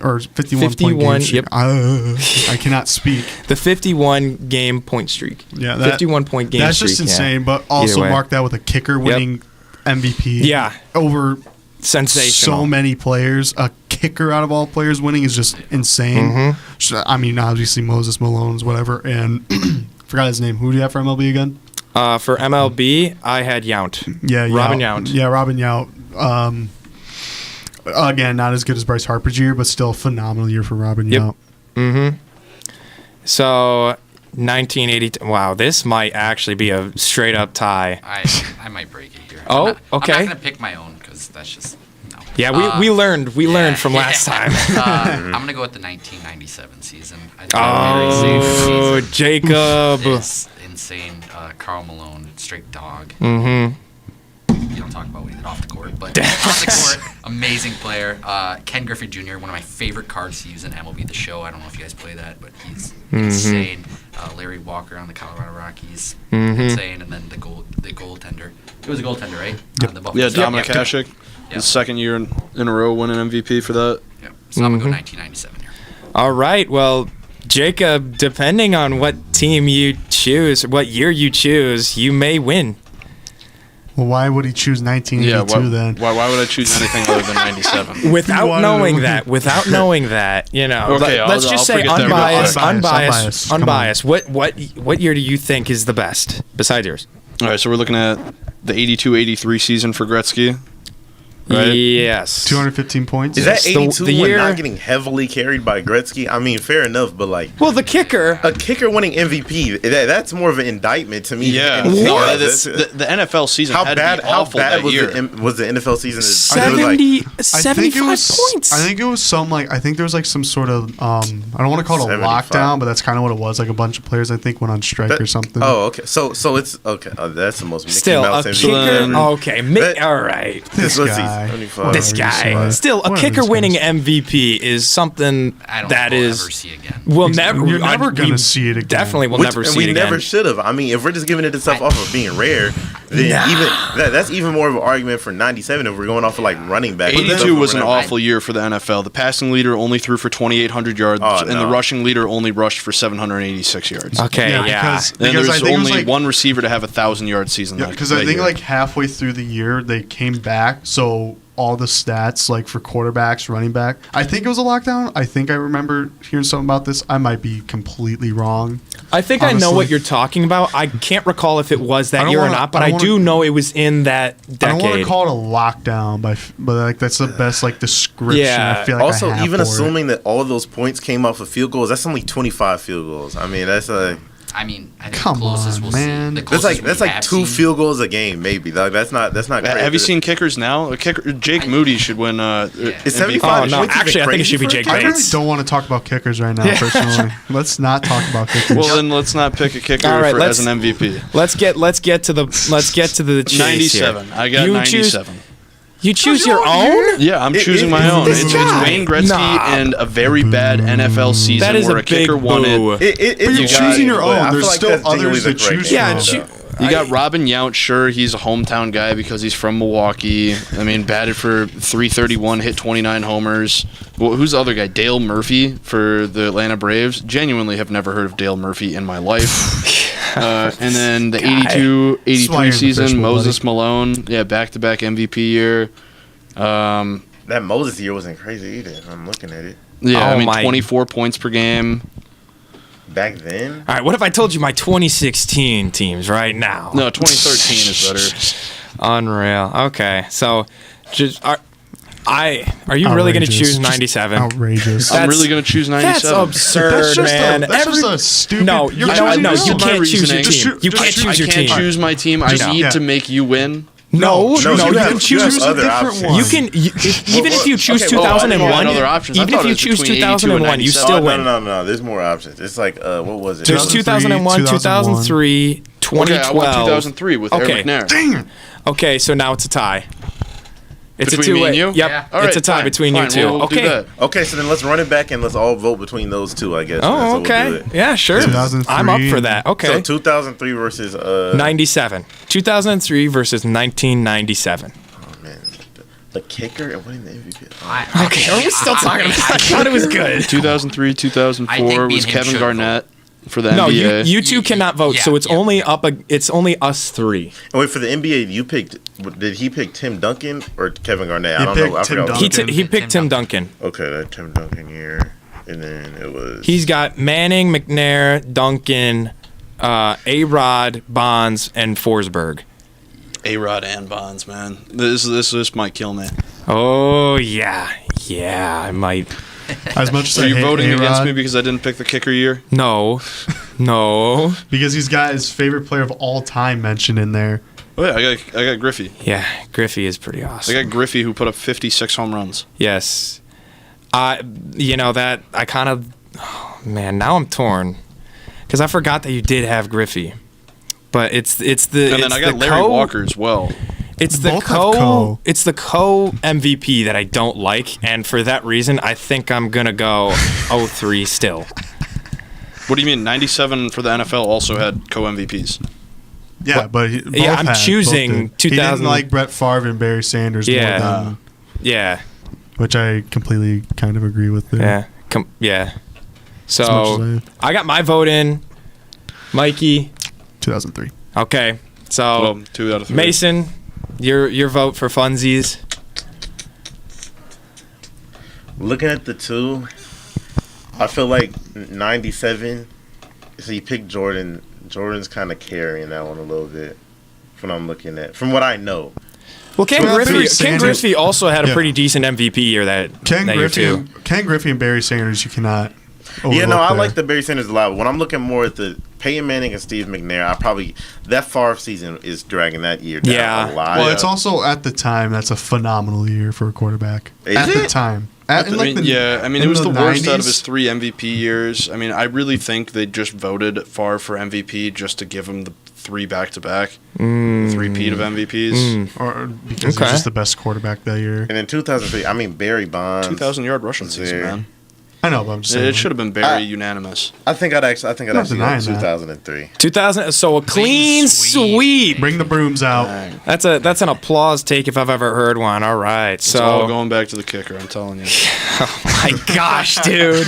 or 51 point 51, game streak. yep. I cannot speak. The 51 game point streak. Yeah, that, 51 point game That's streak. just yeah. insane. But also way. mark that with a kicker winning MVP. Yeah. over Sensational. so many players. A kicker out of all players winning is just insane. Mm-hmm. So, I mean, obviously Moses Malone's whatever, and forgot his name. Who do you have for MLB again? For MLB, I had Yount. Yeah, Robin Yount. Yeah, Robin Yount. Again, not as good as Bryce Harper's year, but still a phenomenal year for Robin Yep. Yount. Mm-hmm. So 1980. Wow, this might actually be a straight up tie. I might break it here. Oh, I'm okay. not gonna pick my own because that's just no. Yeah, we learned from yeah. last time. I'm gonna go with the 1997 season. I think very safe Oh, season. Jacob. It's insane. Karl Malone, straight dog. Mm-hmm. You don't talk about what he did off the court, but on the court, amazing player. Ken Griffey Jr., one of my favorite cards to use in MLB The Show. I don't know if you guys play that, but he's insane. Larry Walker on the Colorado Rockies, insane. And then the goaltender. It was a goaltender, right? Yep. The Buffalo Yeah, Sabres. Dominic Hasek, Yep. his second year in a row winning MVP for that. Yep. So I'm gonna go 1997 here. All right. Well, Jacob, depending on what team you choose, what year you choose, you may win. Well, why would he choose 1982 Yeah, then? why would I choose anything other than 97? Without wanted knowing to- that, you know, Okay, let's I'll just say forget that real unbiased, quick. unbiased, Unbiased. unbiased. What year do you think is the best besides yours? All right, so we're looking at the 82-83 season for Gretzky. Right? Yes. 215 points. Is that Yes, the 82 year- when not getting heavily carried by Gretzky? I mean, fair enough, but like Well, the kicker. a kicker winning MVP, that's more of an indictment to me. Yeah, than anything no, else. the NFL season how had bad? to be How awful bad that was year. was the NFL season? It was 75 points. I think it was some I think there was like some sort of I don't want to call it a 75. lockdown, but that's kind of what it was. Like a bunch of players I think went on strike That- or something. Oh, okay. So it's okay. That's the most Mickey Still a Mouse kicker. MVP. Okay, That- all right. This Let's see, guy. 75. This Whatever you guy. say. Still, a Whatever kicker this winning guy MVP is something I don't that think we'll is. ever see again. We'll never. You're never we gonna see it again. Definitely, will Which- never and see we it again. never should have. I mean, if we're just giving it itself off of being rare, then Nah. even that's even more of an argument for 97 if we're going off of like running back. 82 was an Running back. awful year for the NFL. The passing leader only threw for 2,800 yards, Oh, and the no. rushing leader only rushed for 786 yards. Okay, yeah. because And there I was think it was only like one receiver to have a 1,000-yard season. Yeah, that- because that I think year. like halfway through the year they came back, so all the stats like for quarterbacks, running back. I think it was a lockdown. I think I remember hearing something about this. I might be completely wrong. I think I know honestly. what you're talking about. I can't recall if it was I that don't year or wanna- not, but I I don't do wanna- know it was in that I don't want to decade. call it a lockdown, but like that's the best like description. Yeah. I feel like Also, I have even for it. assuming that all of those points came off of field goals, that's only 25 field goals. I mean, that's like I mean, I think Come the closest on, we'll man. see. The that's closest like we have two seen- field goals a game, maybe. Like, that's not crazy. Have you seen kickers now? A kicker, Jake Moody should win. Is MVP. 75 Oh, no. points even Actually, I think it should be crazy Jake for a I kicker? really Bates. don't want to talk about kickers right now. Personally, let's not talk about kickers. Well, then let's not pick a kicker All right, as an MVP. Let's get to the chase 97. Here. I got You 97. You choose your own? Yeah, I'm choosing my it's own. this It's guy. Wayne Gretzky Nah. and a very bad NFL season That is where a a kicker big won boo. it. It's But you're a choosing your but I own. feel There's like still that's genuinely others the to choose correct Yeah, answer, choo- though. You got Robin Yount. Sure, he's a hometown guy because he's from Milwaukee. I mean, batted for 331, hit 29 homers. Well, who's the other guy? Dale Murphy for the Atlanta Braves. Genuinely have never heard of Dale Murphy in my life. And then the 82, That's why 83 you're the season, fishbowl, Moses buddy. Malone. Yeah, back-to-back MVP year. That Moses year wasn't crazy either. I'm looking at it. Yeah, Oh I mean, my- 24 points per game. Back then, All right, what if I told you my 2016 teams right now? No, 2013 is better. Unreal. Okay, so just are you really going to Outrageous. choose Just 97? Outrageous. I'm That's- really going to choose That's 97. absurd, That's just man. that's just a stupid. No, you're you know what? choosing No, your you own. can't choose your reasoning. team. Just You shoot- can't just choose your I can't team. choose my team. I know. need Yeah. to make you win. No, choose no, a you different- can choose. choose a other different options. one. You can even if you choose okay, well, I didn't 2001. know other options. I Even thought if it you was choose between 2001, you 82 still no, win. no. There's more options. It's like what was it? There's 2001, 2003, 2012. Okay, I went 2003 with Okay. Eric Nair. Dang it. Okay, so now it's a tie. It's Between a me two-way. and you? Yep, Yeah. All it's right, a tie fine, between fine, you two. we'll do okay. that. Okay, so then let's run it back and let's all vote between those two. I guess. That's Oh, what we'll okay. do it. Yeah, sure. 2003. I'm up for that. Okay. So 2003 versus 97. 2003 versus 1997. oh man, the kicker and winning the MVP. Okay, are we still talking about? I thought it was good. 2003, I 2004 think me was and him Kevin should Garnett for the No, NBA. you two cannot vote. Yeah, so it's yeah. only it's only us three. And wait, for the NBA, you picked. Did he pick Tim Duncan or Kevin Garnett? He I don't know. picked I Tim forgot. Duncan. He picked Tim Duncan. Okay, that Tim Duncan year, and then it was. He's got Manning, McNair, Duncan, A-Rod, Bonds, and Forsberg. A-Rod and Bonds, man. This might kill me. Oh yeah, I might. As much as Are I you hate voting against A-Rod, me because I didn't pick the kicker year? No. because he's got his favorite player of all time mentioned in there. Oh yeah, I got Griffey. Yeah, Griffey is pretty I awesome. got Griffey who put up 56 home runs. Yes. That I kind of, oh, man, now I'm torn because I forgot that you did have Griffey, but it's the And then I got Larry Walker as well. It's the Both have co. It's the co MVP that I don't like, and for that reason, I think I'm gonna go 03 still. What do you mean? 97 for the NFL also had co-MVPs. Yeah, but both Yeah, I'm had, choosing both did. He 2000 didn't like Brett Favre and Barry Sanders Yeah. more than, Yeah, which I completely kind of agree with there. yeah. As much So as I got my vote in. Mikey, 2003. okay. So Well, 2 out of 3. Mason, Your vote for funsies. Looking at the two, I feel like 97. So you pick Jordan. Jordan's kind of carrying that one a little bit. From what I'm looking at, from what I know. Well, Ken Well, Barry Griffey Sanders- also had a Yeah. pretty decent MVP year that year too. Ken Griffey and Barry Sanders, you cannot. Yeah, no, overlook I there. like the Barry Sanders a lot. But when I'm looking more at the Peyton Manning and Steve McNair, that Favre season is dragging that year down Yeah. a lot. Well, it's also at the time that's a phenomenal year for a quarterback. Is at the it? time. I mean, it was the worst out of 90s. his 3 MVP years. I mean, I really think they just voted Favre for MVP just to give him the 3 back-to-back, 3-peat of MVPs. Or because Okay. he's just the best quarterback that year. And in 2003, I mean Barry Bonds. 2,000-yard rushing season, there. man. I know, but I'm just saying. It should have been very unanimous. I think I'd actually Not go denying that. 2003. 2000. So a clean sweep. Bring the brooms out. That's an applause take if I've ever heard one. All right, It's all so going back to the kicker, I'm telling you. my gosh, dude,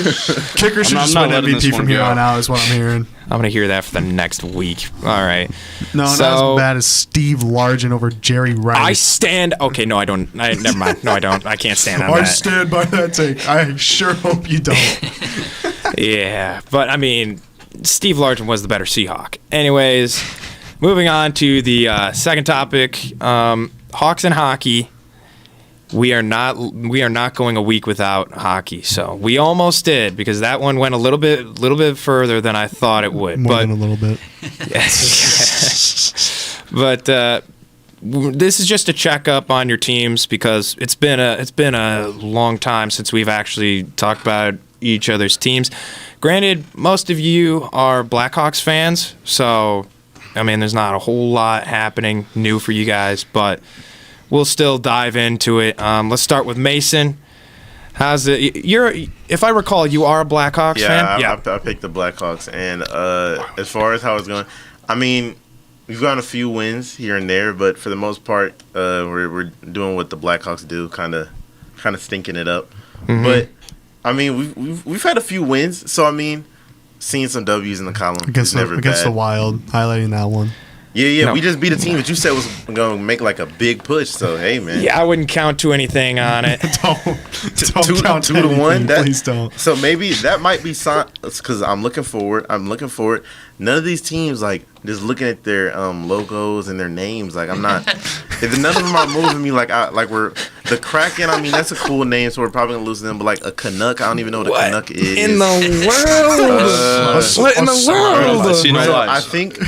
Kicker should I'm just not win letting this MVP one from here go. on out, is what I'm hearing. I'm gonna hear that for the next week. All right, No, not So- as bad as Steve Largent over Jerry I Rice. stand. Okay, no, I don't. Never mind. No, I don't. I can't stand on I that. stand by that take. I sure hope you don't. Yeah, but I mean, Steve Largent was the better Seahawk. Anyways, moving on to the second topic, Hawks and hockey. We are not going a week without hockey. So we almost did because that one went a little bit further than I thought it would. More but than a little bit. but this is just a checkup on your teams because it's been a long time since we've actually talked about each other's teams. Granted, most of you are Blackhawks fans, so I mean, there's not a whole lot happening new for you guys, but we'll still dive into it. Let's start with Mason. How's it? If I recall, you are a Blackhawks fan. I picked the Blackhawks, and as far as how it's going, I mean, we've gotten a few wins here and there, but for the most part, we're doing what the Blackhawks do, kind of stinking it up. Mm-hmm. But I mean, we've had a few wins, so I mean, seeing some W's in the column Against is never the bad. Wild, highlighting that one. Yeah, No. we just beat a team that you said was going to make like a big push. So hey, man. Yeah, I wouldn't count to anything on it. Don't count 2 to 1. Please don't. So maybe that might be because I'm looking forward. None of these teams like just looking at their logos and their names. Like I'm not. If none of them are moving me like we're the Kraken. I mean that's a cool name, so we're probably gonna lose them. But like a Canuck, I don't even know what a Canuck is. in the world? What in the I see world? no So lies. I think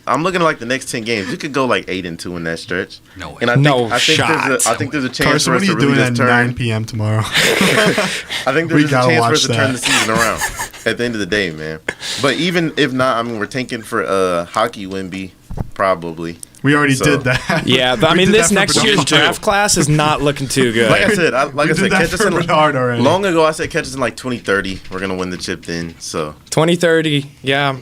I'm looking at like the next 10 games. You could go like 8-2 in that stretch. No way. And I think, No I think shot. I think there's a chance Carson, for what us are you to really doing just at turn. 9 p.m. tomorrow? I think We there's a gotta chance for watch us to turn that. the season around at the end of the day, man. But even if not, I mean, we're tanking for hockey Wemby, probably. We already So- did that. Yeah, but I We mean, did this that for next Bedard. year's draft class is not looking too good. Like I said, We did that catch us for in Bedard already. long ago. I said catch us in like 2030. We're gonna win the chip then. So 2030, yeah,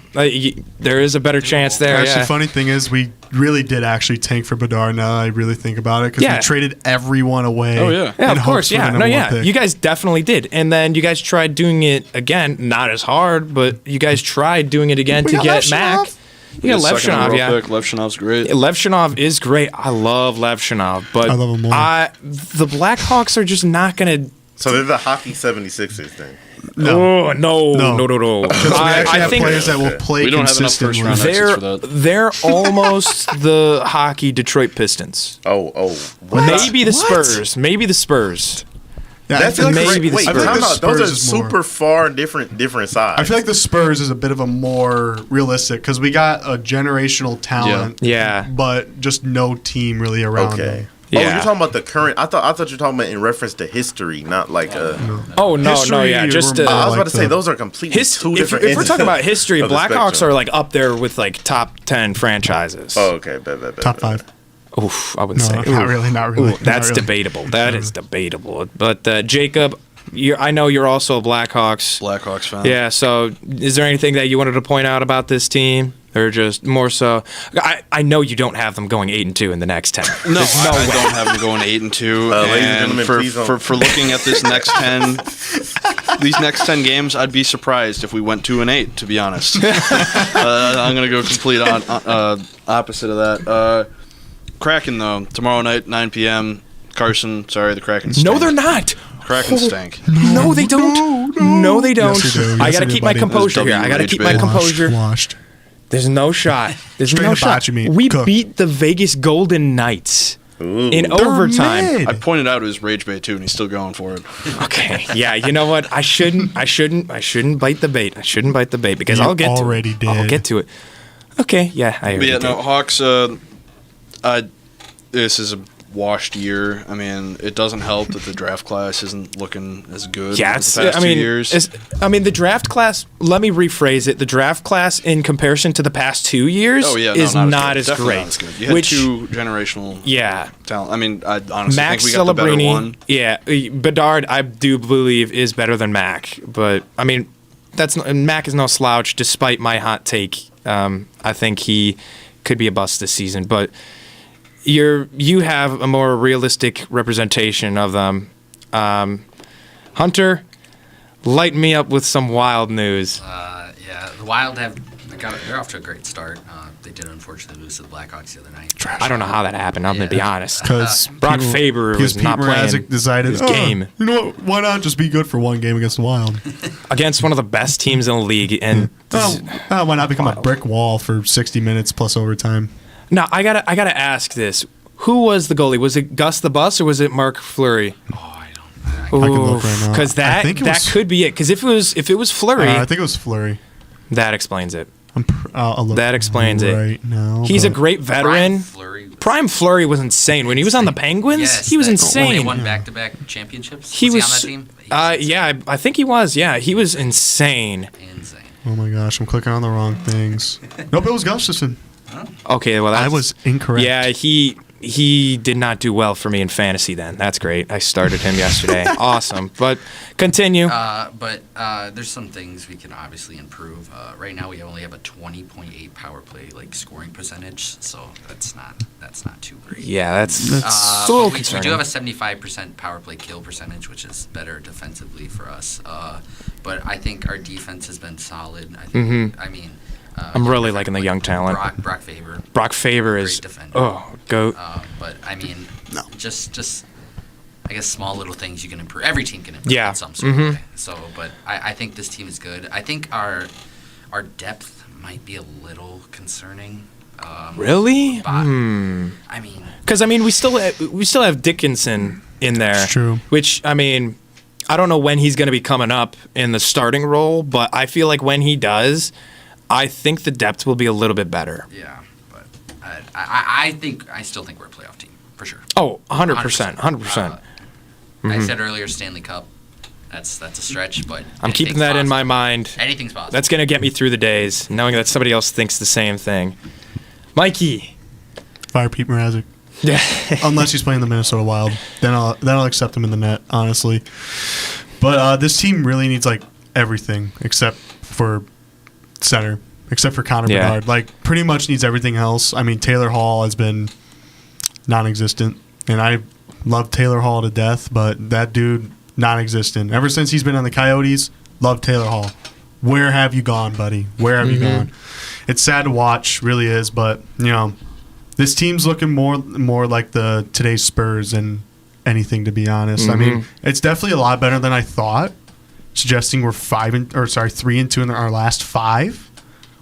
there is a better chance there. Actually, Yeah. funny thing is, we really did actually tank for Bedard. Now that I really think about it, because Yeah. we traded everyone away. Oh, yeah. Yeah, in of hopes course. for the Yeah, number no, one yeah. pick. You guys definitely did, and then you guys tried doing it again. Not as hard, but you guys tried doing it again We to got get Levshunov. Mac. You got Second Levshunov, overall yeah. pick. Levshunov's great. Levshunov is great. I love Levshunov, but I love him more. the Blackhawks are just not gonna. they're the hockey 76ers then. No, no, No. no, no, no. Because we actually have players that will play We don't have enough consistently. first-round exits they're for that. they're almost the hockey Detroit Pistons. Oh, Maybe the What? Spurs. Maybe the Spurs. Yeah, That's I feel like maybe the wait, Spurs. time the out. Those are Spurs is more. super far different sides. I feel like the Spurs is a bit of a more realistic because we got a generational talent, Yeah. but just no team really around Okay. them. Oh, Yeah. you're talking about the current. I thought you were talking about in reference to history, not like Oh no, History, yeah. Just we're more I was like about to say the- those are completely two if different. we're talking about history, of the Blackhawks spectrum. are like up there with like top 10 franchises. Oh, okay. Bet. Top 5. Oof, I wouldn't No, say. not Ooh. really, not really. Ooh, that's not really. debatable. That is debatable. But Jacob, I know you're also a Blackhawks. Blackhawks fan. Yeah. So, is there anything that you wanted to point out about this team, or just more so? I know you don't have them going 8-2 in the next 10. No, There's I way. don't have them going 8-2. Ladies and And gentlemen, please don't- for looking at this next 10, these next 10 games, I'd be surprised if we went 2-8. To be honest, I'm gonna go complete opposite of that. Kraken, though, tomorrow night, 9 p.m. Carson, sorry, the Kraken No, stink. they're not. Kraken stank. No, they don't. No, they don't. Yes, they do. I Yes, gotta they do, keep my buddy. composure here. Those I gotta W keep my rage bait. composure. Washed. There's no shot. There's Straight no hibachi shot. meat. We Cooked. beat the Vegas Golden Knights Ooh. in They're overtime. mid. I pointed out it was rage bait too, and he's still going for it. Okay. Yeah. You know what? I shouldn't bite the bait. I shouldn't bite the bait because You I'll get already to it. I'll did. get to it. Okay. Yeah. I But already yeah, did. no, Hawks. This is a washed year. I mean, it doesn't help that the draft class isn't looking as good Yeah, as the past 2 years. the draft class. Let me rephrase it. The draft class, in comparison to the past 2 years, Oh yeah, no, is not as Definitely great. not as good. You had Which, two generational yeah, talent. I mean, I honestly Max think we got the better one. Celebrini. Yeah, Bedard, I do believe is better than Mac, but I mean, Mac is no slouch. Despite my hot take, I think he could be a bust this season, but. You have a more realistic representation of them. Hunter, light me up with some Wild news. Yeah, the Wild they're off to a great start. They did unfortunately lose to the Blackhawks the other night. I don't know how that happened. I'm gonna be honest. Because Brock Faber was not playing decided his game You know what? Why not just be good for one game against the Wild? against one of the best teams in the league. And Why not become a brick wall for 60 minutes plus overtime? now I gotta ask this: who was the goalie? Was it Gus the Bus or was it Mark Fleury? I could look right now. Because I that think it was- could be it. Because if it was Fleury, I think it was Fleury. that explains it. I'll look That explains it. right now. He's a but- great veteran. Fleury. Prime Fleury was insane when he was on the Penguins. Yes, he was They insane. won back-to-back championships. He was. on that team? He was Yeah, I think he was. Yeah, he was insane. insane. Oh my gosh, I'm clicking on the wrong things. Nope, it was Gustafson. Okay, well I that's, was incorrect. Yeah, he did not do well for me in fantasy. Then that's great. I started him yesterday. Awesome, but continue. But there's some things we can obviously improve. Right now, we only have a 20.8 power play scoring percentage, so that's not too great. Yeah, that's a But little we concerning. do have a 75% power play kill percentage, which is better defensively for us. But I think our defense has been solid. I think. I mean, I'm really liking the young talent. Brock Faber. Brock Faber is Great defender. goat. But I mean, just I guess small little things you can improve. Every team can improve Yeah. in some sort of way. So, but I think this team is good. I think our depth might be a little concerning. Really? But, I mean, Because we still have Dickinson in there. It's true. Which I don't know when he's going to be coming up in the starting role, but I feel like when he does, I think the depth will be a little bit better. yeah. But I still think we're a playoff team for sure. Oh, 100%. 100%. I said earlier, Stanley Cup. That's a stretch, but I'm keeping that in my mind. Anything's possible. That's going to get me through the days, knowing that somebody else thinks the same thing. Mikey. Fire Pete Mrazek. Yeah. Unless he's playing the Minnesota Wild, then I'll accept him in the net, honestly. But this team really needs everything except for center, except for Connor Yeah. Bedard. Pretty much needs everything else. I mean, Taylor Hall has been non-existent, and I love Taylor Hall to death, but that dude non-existent. Ever since he's been on the Coyotes, love Taylor Hall. Where have you gone, buddy? Where have you gone? It's sad to watch, really is, but this team's looking more like the today's Spurs than anything, to be honest. I mean, it's definitely a lot better than I thought. Suggesting we're 3-2 in our last 5,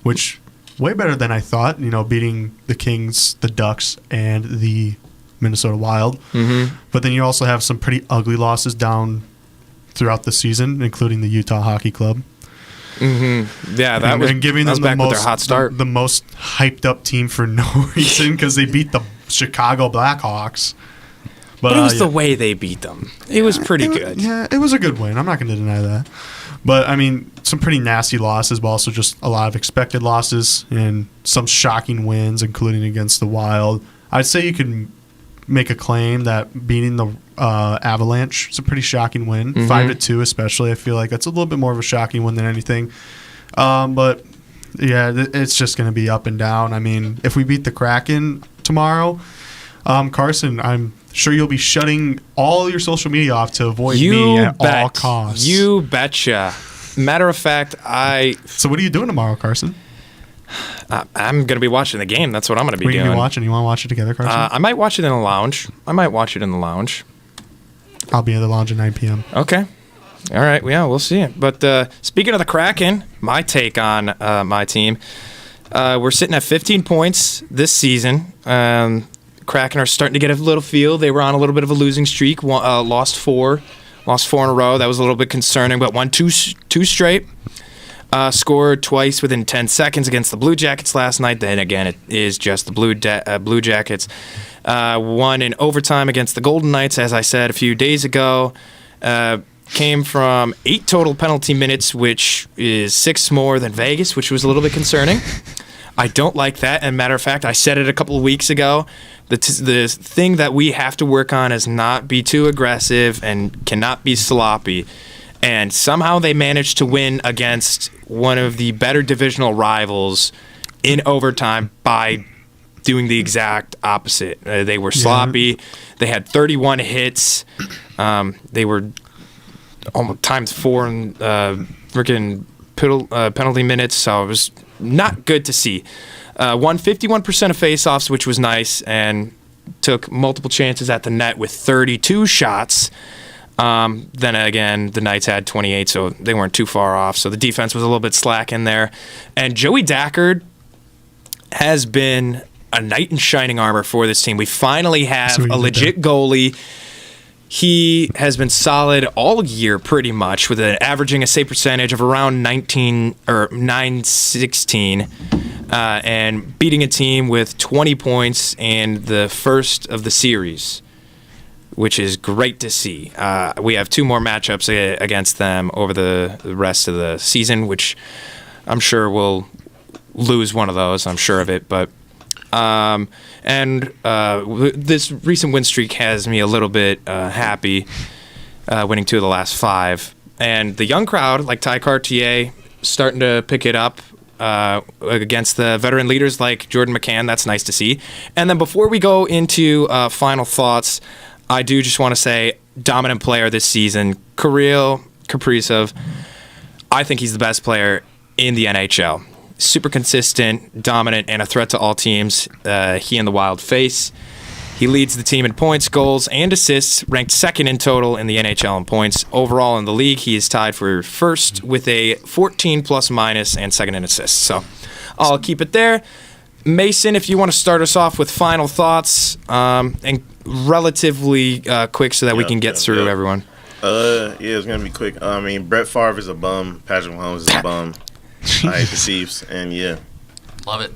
which way better than I thought. Beating the Kings, the Ducks, and the Minnesota Wild. But then you also have some pretty ugly losses down throughout the season, including the Utah Hockey Club. Yeah, that and, was, and giving that was them the back with most their hot start. the most hyped up team for no reason because they beat the Chicago Blackhawks. But it was yeah. the way they beat them. It was pretty good. Yeah, it was a good win. I'm not going to deny that. But, some pretty nasty losses, but also just a lot of expected losses and some shocking wins, including against the Wild. I'd say you can make a claim that beating the Avalanche is a pretty shocking win. 5-2 especially. I feel like that's a little bit more of a shocking win than anything. But, yeah, it's just going to be up and down. If we beat the Kraken tomorrow, Carson, I'm sure you'll be shutting all your social media off to avoid me at all costs. You betcha. Matter of fact, So what are you doing tomorrow, Carson? I'm going to be watching the game. That's what I'm going to be What are you doing. gonna be watching? You want to watch it together, Carson? I might watch it in the lounge. I'll be at the lounge at 9 p.m. Okay. All right. Yeah, we'll see it. But speaking of the Kraken, my take on my team, we're sitting at 15 points this season. Kraken are starting to get a little feel. They were on a little bit of a losing streak. Lost four in a row. That was a little bit concerning, but won two straight. Scored twice within 10 seconds against the Blue Jackets last night. Then again, it is just the Blue Jackets. Won in overtime against the Golden Knights, as I said a few days ago. Came from 8 total penalty minutes, which is 6 more than Vegas, which was a little bit concerning. I don't like that. And matter of fact, I said it a couple of weeks ago. The thing that we have to work on is not be too aggressive and cannot be sloppy. And somehow they managed to win against one of the better divisional rivals in overtime by doing the exact opposite. They were sloppy. They had 31 hits. They were almost times 4 in freaking penalty minutes, so it was not good to see. Won 51% of faceoffs, which was nice, and took multiple chances at the net with 32 shots. Then again, the Knights had 28, so they weren't too far off. So the defense was a little bit slack in there. And Joey Dackard has been a knight in shining armor for this team. We finally have a legit goalie. He has been solid all year pretty much, with averaging a save percentage of around 19 or 916, and beating a team with 20 points in the first of the series, which is great to see. We have 2 more matchups against them over the rest of the season, which I'm sure we'll lose one of those. I'm sure of it, but. This recent win streak has me a little bit happy, winning 2 of the last 5. And the young crowd, like Ty Cartier, starting to pick it up against the veteran leaders like Jordan McCann. That's nice to see. And then before we go into final thoughts, I do just want to say dominant player this season, Kirill Kaprizov. I think he's the best player in the NHL. Super consistent, dominant, and a threat to all teams. He and the Wild face. He leads the team in points, goals, and assists, ranked 2nd in total in the NHL in points. Overall in the league, he is tied for 1st with a 14 plus minus and 2nd in assists. So I'll keep it there. Mason, if you want to start us off with final thoughts, and relatively quick so that we can get through everyone. It's going to be quick. I mean, Brett Favre is a bum. Patrick Mahomes is a bum. I hate the Chiefs, and love it.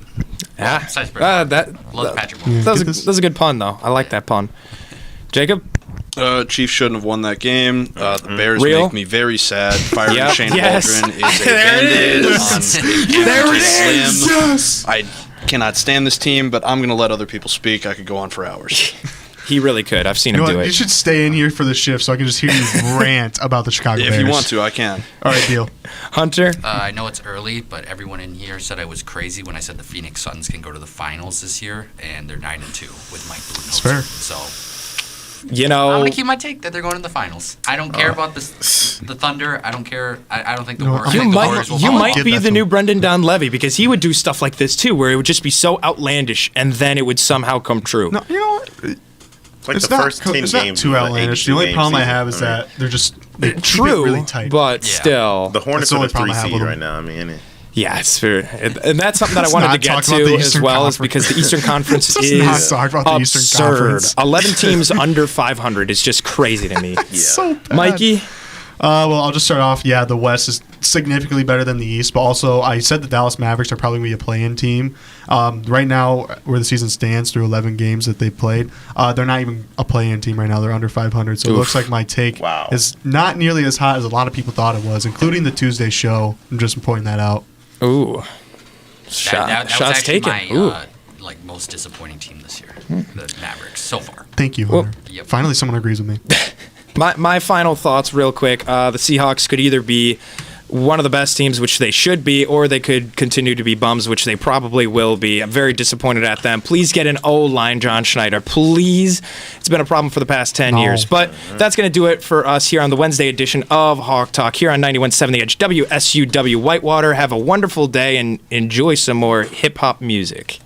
Yeah, Besides Brett Favre. Love Patrick Mahomes. That was a good pun, though. I like that pun. Jacob? Chiefs shouldn't have won that game. The Bears Real? make me very sad. Firing Shane Yes. Waldron is a band-aid on There it Slim. is! Yes! I cannot stand this team, but I'm going to let other people speak. I could go on for hours. He really could. I've seen You him know do what? it. You should stay in here for the shift so I can just hear you rant about the Chicago Bears. If you want to, I can. All right, deal. Hunter? I know it's early, but everyone in here said I was crazy when I said the Phoenix Suns can go to the finals this year, and they're 9-2 with Mike Budenholzer. fair. So You I'm know, gonna keep my take that they're going to the finals. I don't care about the Thunder. I don't care. I don't think the Warriors. I you think the might Warriors will you fall might off. Give be that the to new him. Brendan Dunleavy, because he would do stuff like this too, where it would just be so outlandish, and then it would somehow come true. No, you know what? like It's the not, first 10 it's games. not too of the outlandish. The only 82 problem I game have is season. that they're just they keep it True, really tight. but Yeah. still, The Hornets That's the are only the problem 3 I have seed with them. right now. I mean, innit? yeah, it's fair. And that's something that I Let's wanted to not get talk about to the as Eastern well, is Conference. because the Eastern Conference Let's is not talk about the Eastern absurd. Conference. 11 teams under 500 is just crazy to me. Yeah. So bad. Mikey? Well, I'll just start off. Yeah, the West is significantly better than the East, but also I said the Dallas Mavericks are probably going to be a play-in team. Right now, where the season stands through 11 games that they've played, they're not even a play-in team right now. They're under 500, so it Oof. looks like my take Wow. is not nearly as hot as a lot of people thought it was, including the Tuesday show. I'm just pointing that out. Ooh. That was Shots actually taken. my Ooh. most disappointing team this year. The Mavericks so far. Thank you, Well- Hunter. Yep. Finally, someone agrees with me. My final thoughts, real quick. The Seahawks could either be one of the best teams, which they should be, or they could continue to be bums, which they probably will be. I'm very disappointed at them. Please get an O-line, John Schneider. Please. It's been a problem for the past 10 years. But that's going to do it for us here on the Wednesday edition of Hawk Talk here on 91.7 The Edge, WSUW Whitewater. Have a wonderful day and enjoy some more hip-hop music.